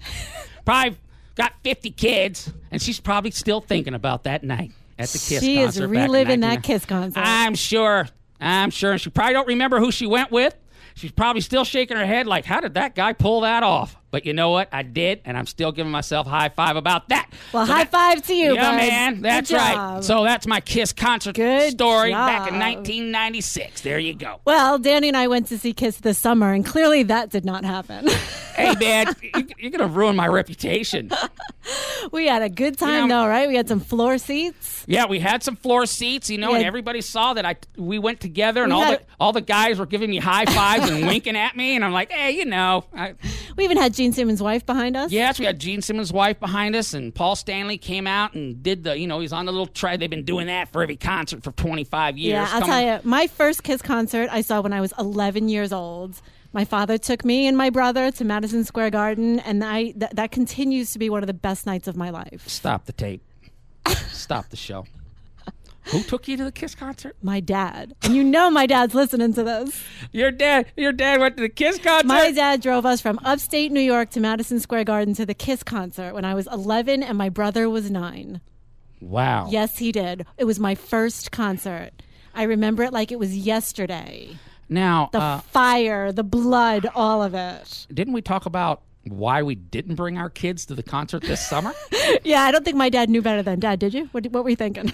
Speaker 1: Probably got 50 kids. And she's probably still thinking about that night at the Kiss concert.
Speaker 8: She is reliving that Kiss concert.
Speaker 1: I'm sure. And she probably don't remember who she went with. She's probably still shaking her head like, how did that guy pull that off? But you know what? I did, and I'm still giving myself a high five about that.
Speaker 8: Well, high five to you,
Speaker 1: yeah,
Speaker 8: bud.
Speaker 1: Man. That's right. So that's my Kiss concert story back in 1996. There you go.
Speaker 8: Well, Danny and I went to see Kiss this summer, and clearly that did not happen.
Speaker 1: Hey, man, you're going to ruin my reputation.
Speaker 8: We had a good time, though, right? We had some floor seats.
Speaker 1: Yeah, we had some floor seats, and everybody saw that we went together, and all the guys were giving me high fives and winking at me, and I'm like, hey,
Speaker 8: we even had Gene Simmons' wife behind us.
Speaker 1: Yes, we had Gene Simmons' wife behind us, and Paul Stanley came out and did he's on the little tray. They've been doing that for every concert for 25 years.
Speaker 8: Yeah, I'll tell you, my first Kiss concert I saw when I was 11 years old. My father took me and my brother to Madison Square Garden, and that continues to be one of the best nights of my life.
Speaker 1: Stop the tape. Stop the show. Who took you to the Kiss concert?
Speaker 8: My dad. And my dad's listening to this.
Speaker 1: Your dad went to the Kiss concert?
Speaker 8: My dad drove us from upstate New York to Madison Square Garden to the Kiss concert when I was 11 and my brother was 9.
Speaker 1: Wow.
Speaker 8: Yes, he did. It was my first concert. I remember it like it was yesterday.
Speaker 1: Now,
Speaker 8: the fire, the blood, all of it.
Speaker 1: Didn't we talk about why we didn't bring our kids to the concert this summer?
Speaker 8: Yeah, I don't think my dad knew better than Dad. Did you? What were you thinking?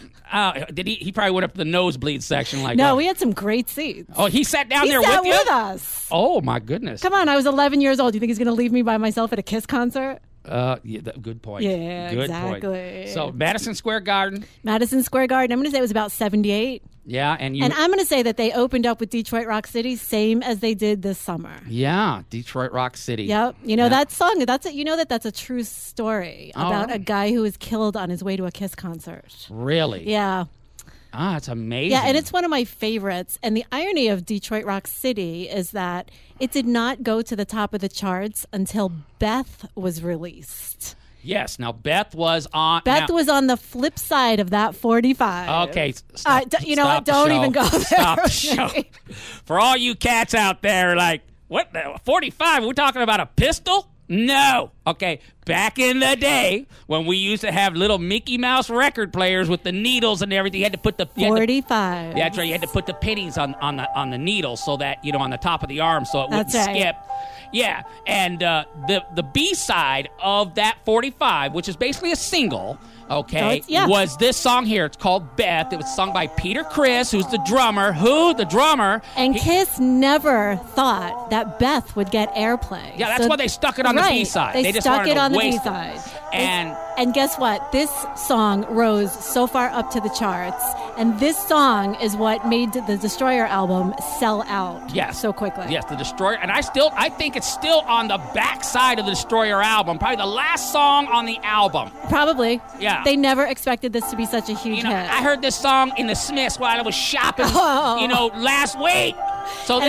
Speaker 1: Did he? He probably went up to the nosebleed section.
Speaker 8: No, we had some great seats.
Speaker 1: Oh, he sat down there
Speaker 8: with
Speaker 1: you?
Speaker 8: With us.
Speaker 1: Oh my goodness!
Speaker 8: Come on, I was 11 years old. Do you think he's going to leave me by myself at a Kiss concert?
Speaker 1: Good point.
Speaker 8: Yeah,
Speaker 1: good
Speaker 8: exactly.
Speaker 1: Point. So Madison Square Garden.
Speaker 8: Madison Square Garden. I'm going to say it was about 78.
Speaker 1: Yeah, and
Speaker 8: I'm going to say that they opened up with Detroit Rock City, same as they did this summer.
Speaker 1: Yeah, Detroit Rock City.
Speaker 8: Yep. That song. That's a true story about a guy who was killed on his way to a Kiss concert.
Speaker 1: Really?
Speaker 8: Yeah.
Speaker 1: It's amazing.
Speaker 8: Yeah, and it's one of my favorites. And the irony of Detroit Rock City is that it did not go to the top of the charts until Beth was released.
Speaker 1: Yes. Now, Beth was on...
Speaker 8: Beth was on the flip side of that 45.
Speaker 1: Okay. Stop,
Speaker 8: you know what? Don't even go there.
Speaker 1: Stop the show. For all you cats out there, like, what? 45? We're talking about a pistol? No. Okay. Back in the day, when we used to have little Mickey Mouse record players with the needles and everything, you had to put the
Speaker 8: 45.
Speaker 1: That's right. You had to put the pennies on the needle so that on the top of the arm so it wouldn't skip. Yeah, and the B side of that 45, which is basically a single, was this song here. It's called Beth. It was sung by Peter Criss, who's the drummer. The drummer.
Speaker 8: And Kiss never thought that Beth would get airplay.
Speaker 1: Yeah, that's why they stuck it on the B side.
Speaker 8: They
Speaker 1: just
Speaker 8: stuck it on the B
Speaker 1: waste
Speaker 8: side.
Speaker 1: And
Speaker 8: guess what? This song rose so far up to the charts, and this song is what made the Destroyer album sell out so quickly.
Speaker 1: Yes, the Destroyer. And I think it's still on the back side of the Destroyer album. Probably the last song on the album.
Speaker 8: Probably.
Speaker 1: Yeah.
Speaker 8: They never expected this to be such a huge hit.
Speaker 1: I heard this song in the Smiths while I was shopping, last week. So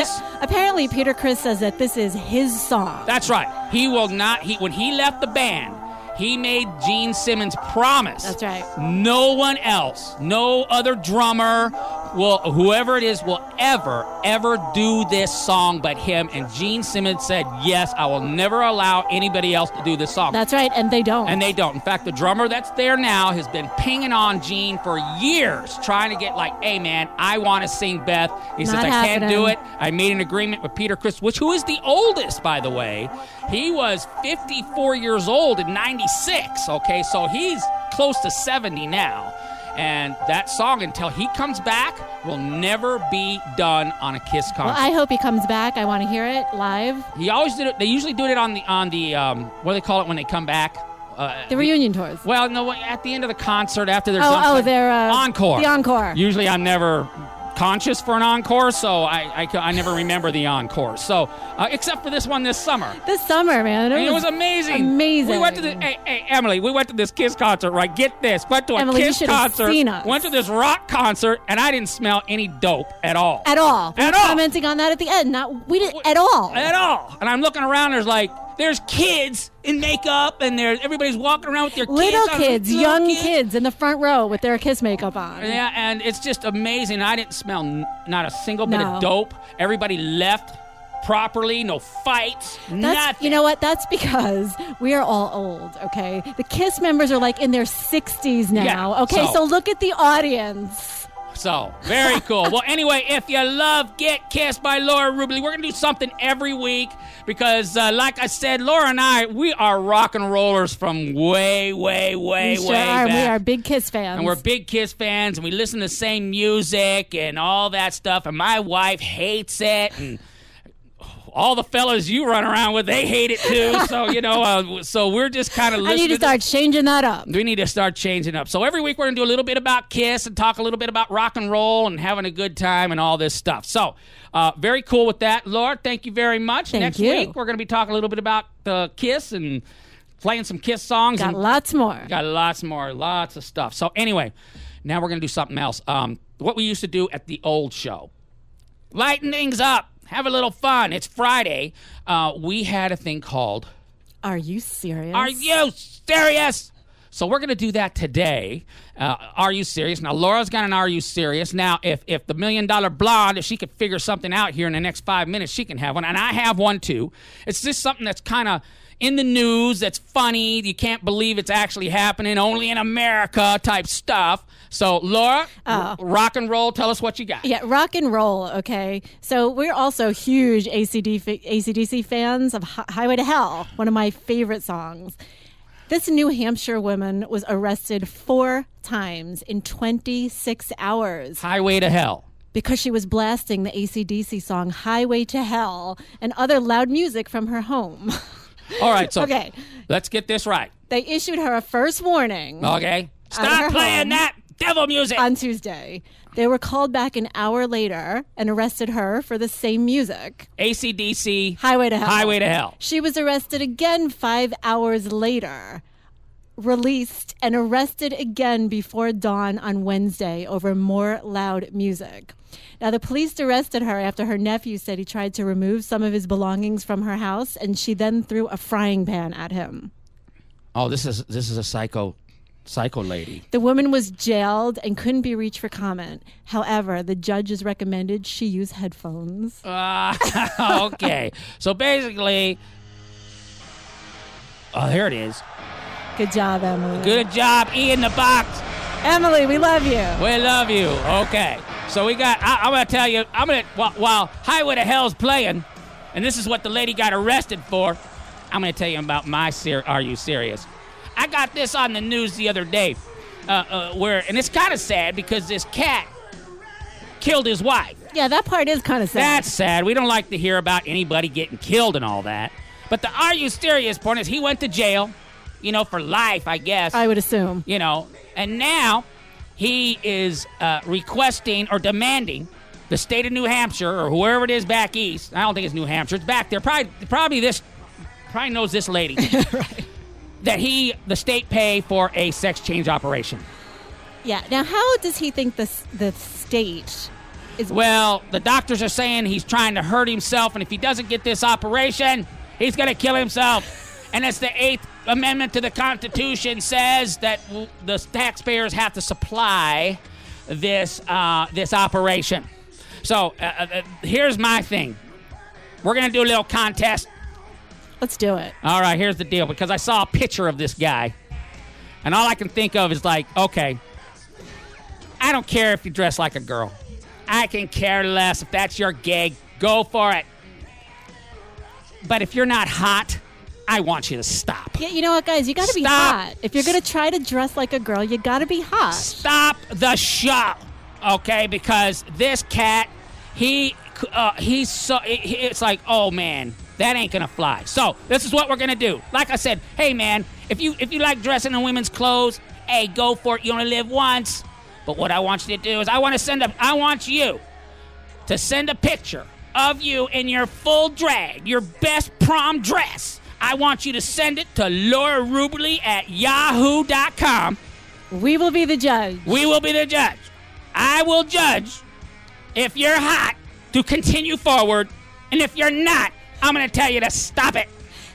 Speaker 8: apparently Peter Criss says that this is his song.
Speaker 1: That's right. He will not. When he left the band, he made Gene Simmons promise.
Speaker 8: That's right.
Speaker 1: No one else, no other drummer, whoever it is, will ever do this song but him. And Gene Simmons said, yes, I will never allow anybody else to do this song.
Speaker 8: That's right, and they don't.
Speaker 1: In fact, the drummer that's there now has been pinging on Gene for years, trying to get hey, man, I want to sing Beth. He says, I can't do it. I made an agreement with Peter Criss, who is the oldest, by the way. He was 54 years old in 96, okay? So he's close to 70 now. And that song, until he comes back, will never be done on a Kiss concert.
Speaker 8: Well, I hope he comes back. I want to hear it live.
Speaker 1: He always did it. They usually do it on the what do they call it when they come back?
Speaker 8: The reunion tours.
Speaker 1: Well, no, at the end of the concert, after there's
Speaker 8: their
Speaker 1: encore.
Speaker 8: The encore.
Speaker 1: Usually I'm never conscious for an encore, so I never remember the encore. So, except for this one this summer.
Speaker 8: This summer, man.
Speaker 1: It was amazing.
Speaker 8: Amazing.
Speaker 1: We went to Emily, we went to this Kiss concert, right? Get this. Went to a Kiss concert.
Speaker 8: Seen us.
Speaker 1: Went to this rock concert, and I didn't smell any dope at all.
Speaker 8: At all. We were commenting on that at the end. We didn't at all.
Speaker 1: At all. And I'm looking around, there's kids in makeup, and everybody's walking around with their kids.
Speaker 8: Young kids in the front row with their Kiss makeup on.
Speaker 1: Yeah, and it's just amazing. I didn't smell not a single bit of dope. Everybody left properly, no fights, nothing.
Speaker 8: You know what? That's because we are all old, okay? The Kiss members are in their 60s now, okay? So look at the audience.
Speaker 1: So, very cool. Well, anyway, if you love Get Kissed by Laura Rubeli, we're going to do something every week because, like I said, Laura and I, we are rock and rollers from way back.
Speaker 8: We are big Kiss fans.
Speaker 1: And we're big Kiss fans, and we listen to the same music and all that stuff, and my wife hates it, and all the fellas you run around with, they hate it too. So, so we're just kind of listening.
Speaker 8: I need to start changing that up.
Speaker 1: We need to start changing up. So every week we're going to do a little bit about Kiss and talk a little bit about rock and roll and having a good time and all this stuff. So, very cool with that. Laura, thank you very much.
Speaker 8: Thank
Speaker 1: Next
Speaker 8: you.
Speaker 1: week we're going to be talking a little bit about Kiss and playing some Kiss songs.
Speaker 8: Got lots more.
Speaker 1: Lots of stuff. So anyway, now we're going to do something else. What we used to do at the old show. Lighten things up. Have a little fun. It's Friday. We had a thing called
Speaker 8: Are You Serious?
Speaker 1: Are You Serious? So we're going to do that today. Are You Serious? Now, Laura's got an Are You Serious? Now, if the $1 Million Blonde, if she could figure something out here in the next 5 minutes, she can have one. And I have one, too. It's just something that's kind of in the news, that's funny. You can't believe it's actually happening, only in America type stuff. So, Laura, rock and roll, tell us what you got.
Speaker 8: Yeah, rock and roll, okay. So we're also huge AC/DC fans of Highway to Hell, one of my favorite songs. This New Hampshire woman was arrested 4 times in 26 hours.
Speaker 1: Highway to Hell.
Speaker 8: Because she was blasting the AC/DC song Highway to Hell and other loud music from her home.
Speaker 1: All right, so let's get this right.
Speaker 8: They issued her a first warning.
Speaker 1: Okay. Stop playing that devil music.
Speaker 8: On Tuesday. They were called back an hour later and arrested her for the same music.
Speaker 1: AC/DC.
Speaker 8: Highway to Hell.
Speaker 1: Highway to Hell.
Speaker 8: She was arrested again 5 hours later. Released and arrested again before dawn on Wednesday over more loud music. Now, the police arrested her after her nephew said he tried to remove some of his belongings from her house, and she then threw a frying pan at him.
Speaker 1: Oh, this is a psycho lady.
Speaker 8: The woman was jailed and couldn't be reached for comment. However, the judges recommended she use headphones.
Speaker 1: Okay. So basically, here it is.
Speaker 8: Good job, Emily.
Speaker 1: Good job, E in the box.
Speaker 8: Emily, we love you.
Speaker 1: We love you. Okay. So we got, I'm going to tell you, while Highway to Hell's playing, and this is what the lady got arrested for, I'm going to tell you about my Are You Serious? I got this on the news the other day, and it's kind of sad because this cat killed his wife.
Speaker 8: Yeah, that part is kind of sad.
Speaker 1: That's sad. We don't like to hear about anybody getting killed and all that. But the Are You Serious point is he went to jail, for life, I guess.
Speaker 8: I would assume.
Speaker 1: And now he is requesting or demanding the state of New Hampshire or whoever it is back east. I don't think it's New Hampshire. It's back there. Probably knows this lady.
Speaker 8: Right.
Speaker 1: That the state pay for a sex change operation.
Speaker 8: Yeah. Now, how does he think the state is?
Speaker 1: Well, the doctors are saying he's trying to hurt himself, and if he doesn't get this operation, he's going to kill himself. And it's the 8th Amendment to the Constitution says that the taxpayers have to supply this operation. So here's my thing. We're going to do a little contest.
Speaker 8: Let's do it.
Speaker 1: All right, here's the deal. Because I saw a picture of this guy, and all I can think of is like, okay, I don't care if you dress like a girl. I can care less if that's your gig. Go for it. But if you're not hot, I want you to stop.
Speaker 8: Yeah, you know what, guys? You got to be hot. If you're going to try to dress like a girl, you got to be hot.
Speaker 1: Stop the show, okay? Because this cat, it's like, oh man, that ain't gonna fly. So this is what we're gonna do. Like I said, hey man, if you like dressing in women's clothes, hey, go for it. You only live once. But what I want you to do is I want you to send a picture of you in your full drag, your best prom dress. I want you to send it to Laura Rubeli at yahoo.com.
Speaker 8: We will be the judge.
Speaker 1: We will be the judge. I will judge if you're hot to continue forward, and if you're not, I'm going to tell you to stop it.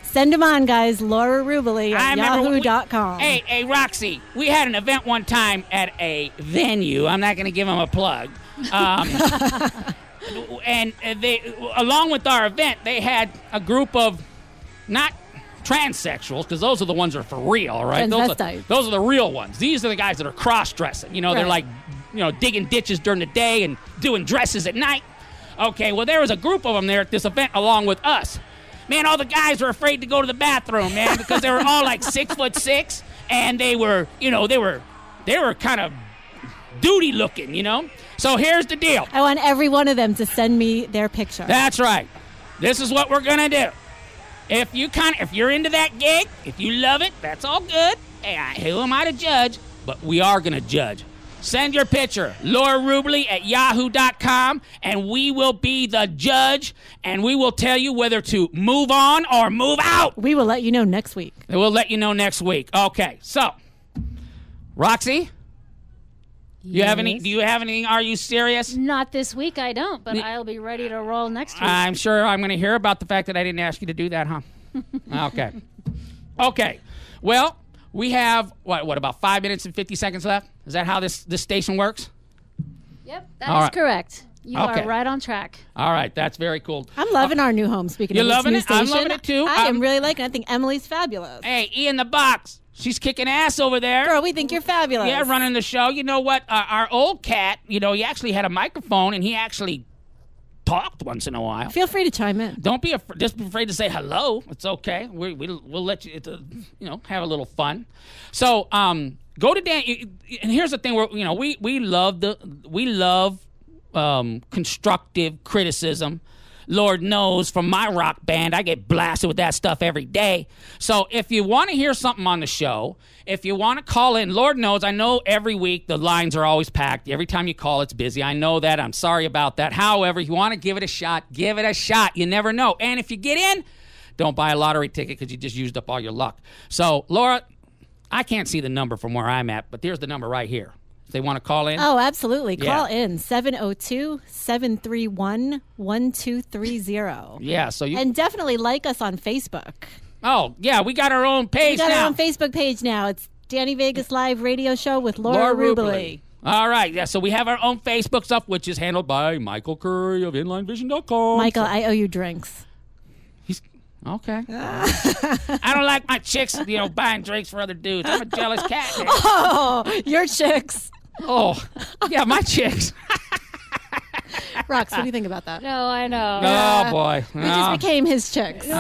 Speaker 8: Send them on, guys. Laura Rubeli at yahoo.com.
Speaker 1: Hey, Roxy, we had an event one time at a venue. I'm not going to give them a plug. And they, along with our event, they had a group of not transsexuals, because those are the ones that are for real, right? Those are the real ones. These are the guys that are cross-dressing. They're like, digging ditches during the day and doing dresses at night. Okay, well, there was a group of them there at this event along with us. Man, all the guys were afraid to go to the bathroom, man, because they were all like 6'6", and they were kind of duty looking, So here's the deal.
Speaker 8: I want every one of them to send me their picture.
Speaker 1: That's right. This is what we're gonna do. If you're into that gig, if you love it, that's all good. Hey, who am I to judge? But we are gonna judge. Send your picture, Laura Rubeli at yahoo.com, and we will be the judge, and we will tell you whether to move on or move out.
Speaker 8: We will let you know next week.
Speaker 1: We'll let you know next week. Okay, so, Roxy?
Speaker 2: Yes.
Speaker 1: Do you have any? Are you serious?
Speaker 2: Not this week, I don't, but I'll be ready to roll next week.
Speaker 1: I'm sure I'm going to hear about the fact that I didn't ask you to do that, huh? Okay. Well, we have, about 5 minutes and 50 seconds left? Is that how this station works?
Speaker 2: Yep, that is correct. You
Speaker 1: Okay.
Speaker 2: are right on track.
Speaker 1: All right, that's very cool.
Speaker 8: I'm loving our new home, speaking
Speaker 1: You're
Speaker 8: of this
Speaker 1: loving
Speaker 8: new
Speaker 1: it?
Speaker 8: station.
Speaker 1: I'm loving it, too.
Speaker 8: I am really liking it. I think Emily's fabulous.
Speaker 1: Hey, E in the box. She's kicking ass over there.
Speaker 8: Girl, we think you're fabulous.
Speaker 1: Yeah, running the show. You know what? Our old cat, he actually had a microphone, and he actually talked once in a while.
Speaker 8: Feel free to chime in.
Speaker 1: Don't be just be afraid to say hello. It's okay. We'll let you, have a little fun. So, go to Dan. And here's the thing: we love constructive criticism. Lord knows, from my rock band, I get blasted with that stuff every day. So if you want to hear something on the show, if you want to call in, Lord knows, I know every week the lines are always packed. Every time you call, it's busy. I know that. I'm sorry about that. However, if you want to give it a shot, give it a shot. You never know. And if you get in, don't buy a lottery ticket because you just used up all your luck. So, Laura, I can't see the number from where I'm at, but there's the number right here. If they want to call in.
Speaker 8: Oh, absolutely.
Speaker 1: Yeah.
Speaker 8: Call in 702-731-1230.
Speaker 1: Yeah, so you...
Speaker 8: And definitely like us on Facebook.
Speaker 1: Oh, yeah, we got our own page
Speaker 8: We got
Speaker 1: now.
Speaker 8: our own Facebook page now. It's Danny Vegas Live Radio Show with Laura Rubeli.
Speaker 1: All right, yeah, so we have our own Facebook stuff, which is handled by Michael Curry of InlineVision.com.
Speaker 8: Michael, I owe you drinks.
Speaker 1: He's okay. I don't like my chicks, buying drinks for other dudes. I'm a jealous cat. Man.
Speaker 8: Oh, your chicks.
Speaker 1: Oh, yeah, my chicks.
Speaker 8: Rox, what do you think about that?
Speaker 2: No, I know.
Speaker 1: Oh, boy.
Speaker 8: We just became his chicks.
Speaker 1: Okay,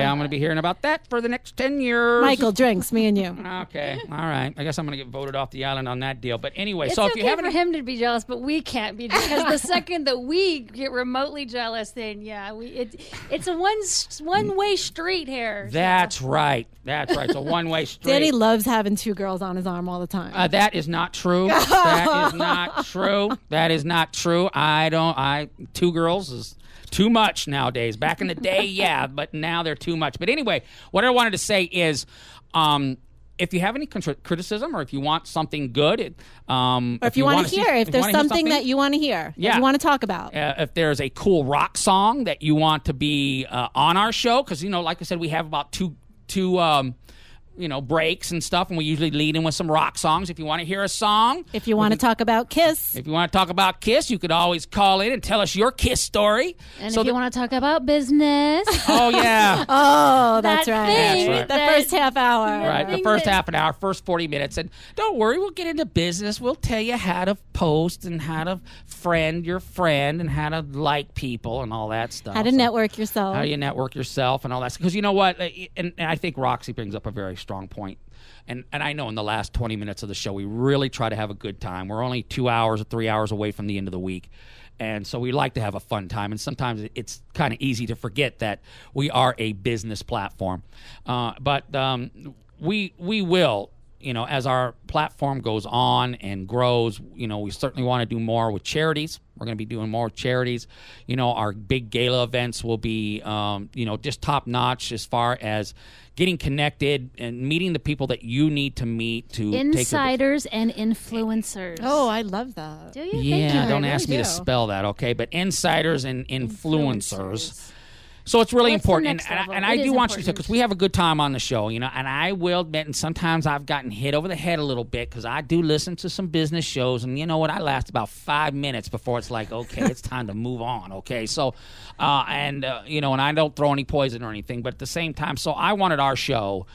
Speaker 1: I'm going to be hearing about that for the next 10 years.
Speaker 8: Michael, drinks, me and you.
Speaker 1: Okay, all right. I guess I'm going to get voted off the island on that deal. But anyway,
Speaker 2: It's
Speaker 1: so if
Speaker 2: okay
Speaker 1: you haven't...
Speaker 2: for him to be jealous, but we can't be, because the second that we get remotely jealous, then it's a one-way street here.
Speaker 1: That's right. It's a one-way street.
Speaker 8: Danny loves having two girls on his arm all the time.
Speaker 1: That is not true. That is not true. That is not true. Two girls is too much nowadays. Back in the day, yeah, but now they're too much. But anyway, what I wanted to say is, if you have any criticism or if you want something good,
Speaker 8: or if you want to hear, if there's something that you want to hear, that you want to talk about.
Speaker 1: If there's a cool rock song that you want to be on our show, because, like I said, we have about two breaks and stuff, and we usually lead in with some rock songs. If you want to hear a song.
Speaker 8: If you want to talk about Kiss.
Speaker 1: If you want to talk about Kiss, you could always call in and tell us your Kiss story.
Speaker 2: And if you want to talk about business.
Speaker 1: Oh, yeah.
Speaker 8: Oh, that's right.
Speaker 2: Thing,
Speaker 1: That's
Speaker 8: The first half hour.
Speaker 1: Right, the first half an hour, first 40 minutes. And don't worry, we'll get into business. We'll tell you how to post and how to friend your friend and how to like people and all that stuff.
Speaker 8: How to network yourself.
Speaker 1: How you network yourself and all that. Because you know what? And I think Roxy brings up a very strong point. And I know in the last 20 minutes of the show, we really try to have a good time. We're only 2 hours or 3 hours away from the end of the week. And so we like to have a fun time. And sometimes it's kind of easy to forget that we are a business platform. But we will, as our platform goes on and grows, we certainly want to do more with charities. We're going to be doing more with charities. Our big gala events will be, just top notch as far as getting connected and meeting the people that you need to meet to
Speaker 2: insiders and influencers.
Speaker 8: Oh, I love that.
Speaker 2: Do you?
Speaker 1: Yeah,
Speaker 2: Thank you.
Speaker 1: don't ask me to spell that, okay? But insiders and influencers. So it's really important, and I do want you to, because we have a good time on the show, and I will admit, and sometimes I've gotten hit over the head a little bit, because I do listen to some business shows, and you know what, I last about 5 minutes before it's like, okay, it's time to move on, okay? So, and I don't throw any poison or anything, but at the same time, so I wanted our show,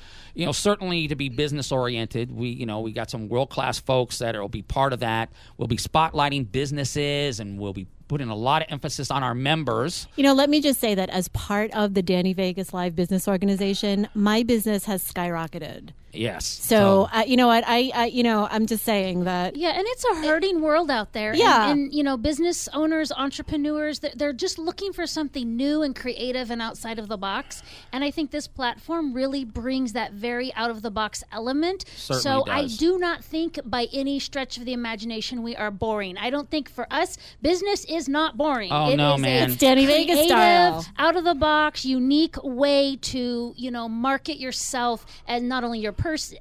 Speaker 1: certainly to be business-oriented. We got some world-class folks that will be part of that. We'll be spotlighting businesses, and we'll be putting a lot of emphasis on our members.
Speaker 8: Let me just say that as part of the Danny Vegas Live Business Organization, my business has skyrocketed.
Speaker 1: Yes.
Speaker 8: So you know what? I'm just saying that.
Speaker 2: Yeah, and it's a hurting world out there.
Speaker 8: Yeah.
Speaker 2: And business owners, entrepreneurs, they're just looking for something new and creative and outside of the box. And I think this platform really brings that very out of the box element.
Speaker 1: Certainly
Speaker 2: so
Speaker 1: does.
Speaker 2: I do not think by any stretch of the imagination we are boring. I don't think for us, business is not boring.
Speaker 1: Oh, no, man.
Speaker 8: It's Danny Vegas style.
Speaker 2: Out of the box, unique way to, market yourself as not only your person,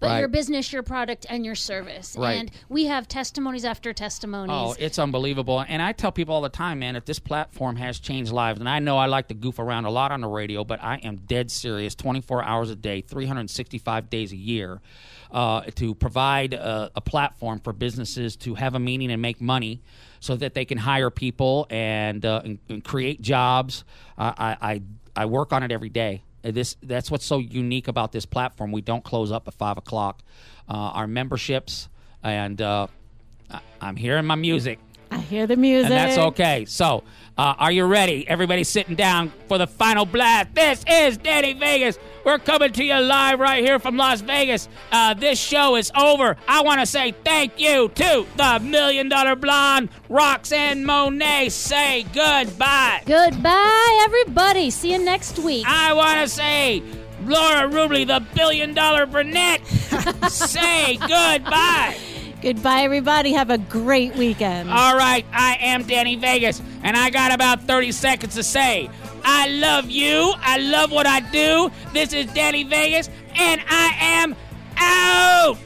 Speaker 2: but
Speaker 1: Right.
Speaker 2: your business, your product, and your service.
Speaker 1: Right.
Speaker 2: And we have testimonies after testimonies.
Speaker 1: Oh, it's unbelievable. And I tell people all the time, man, if this platform has changed lives, and I know I like to goof around a lot on the radio, but I am dead serious 24 hours a day, 365 days a year, to provide a platform for businesses to have a meaning and make money so that they can hire people and create jobs. I work on it every day. That's what's so unique about this platform. We don't close up at 5 o'clock. Our memberships, and I'm hearing my music.
Speaker 8: I hear the music.
Speaker 1: And that's okay. So, are you ready? Everybody sitting down for the final blast. This is Danny Vegas. We're coming to you live right here from Las Vegas. This show is over. I want to say thank you to the $1 Million Blonde, Roxanne Monet. Say goodbye.
Speaker 2: Goodbye, everybody. See you next week.
Speaker 1: I want to say Laura Rubeli, the $1 billion brunette. Say goodbye.
Speaker 8: Goodbye, everybody. Have a great weekend.
Speaker 1: All right, I am Danny Vegas, and I got about 30 seconds to say, I love you. I love what I do. This is Danny Vegas, and I am out.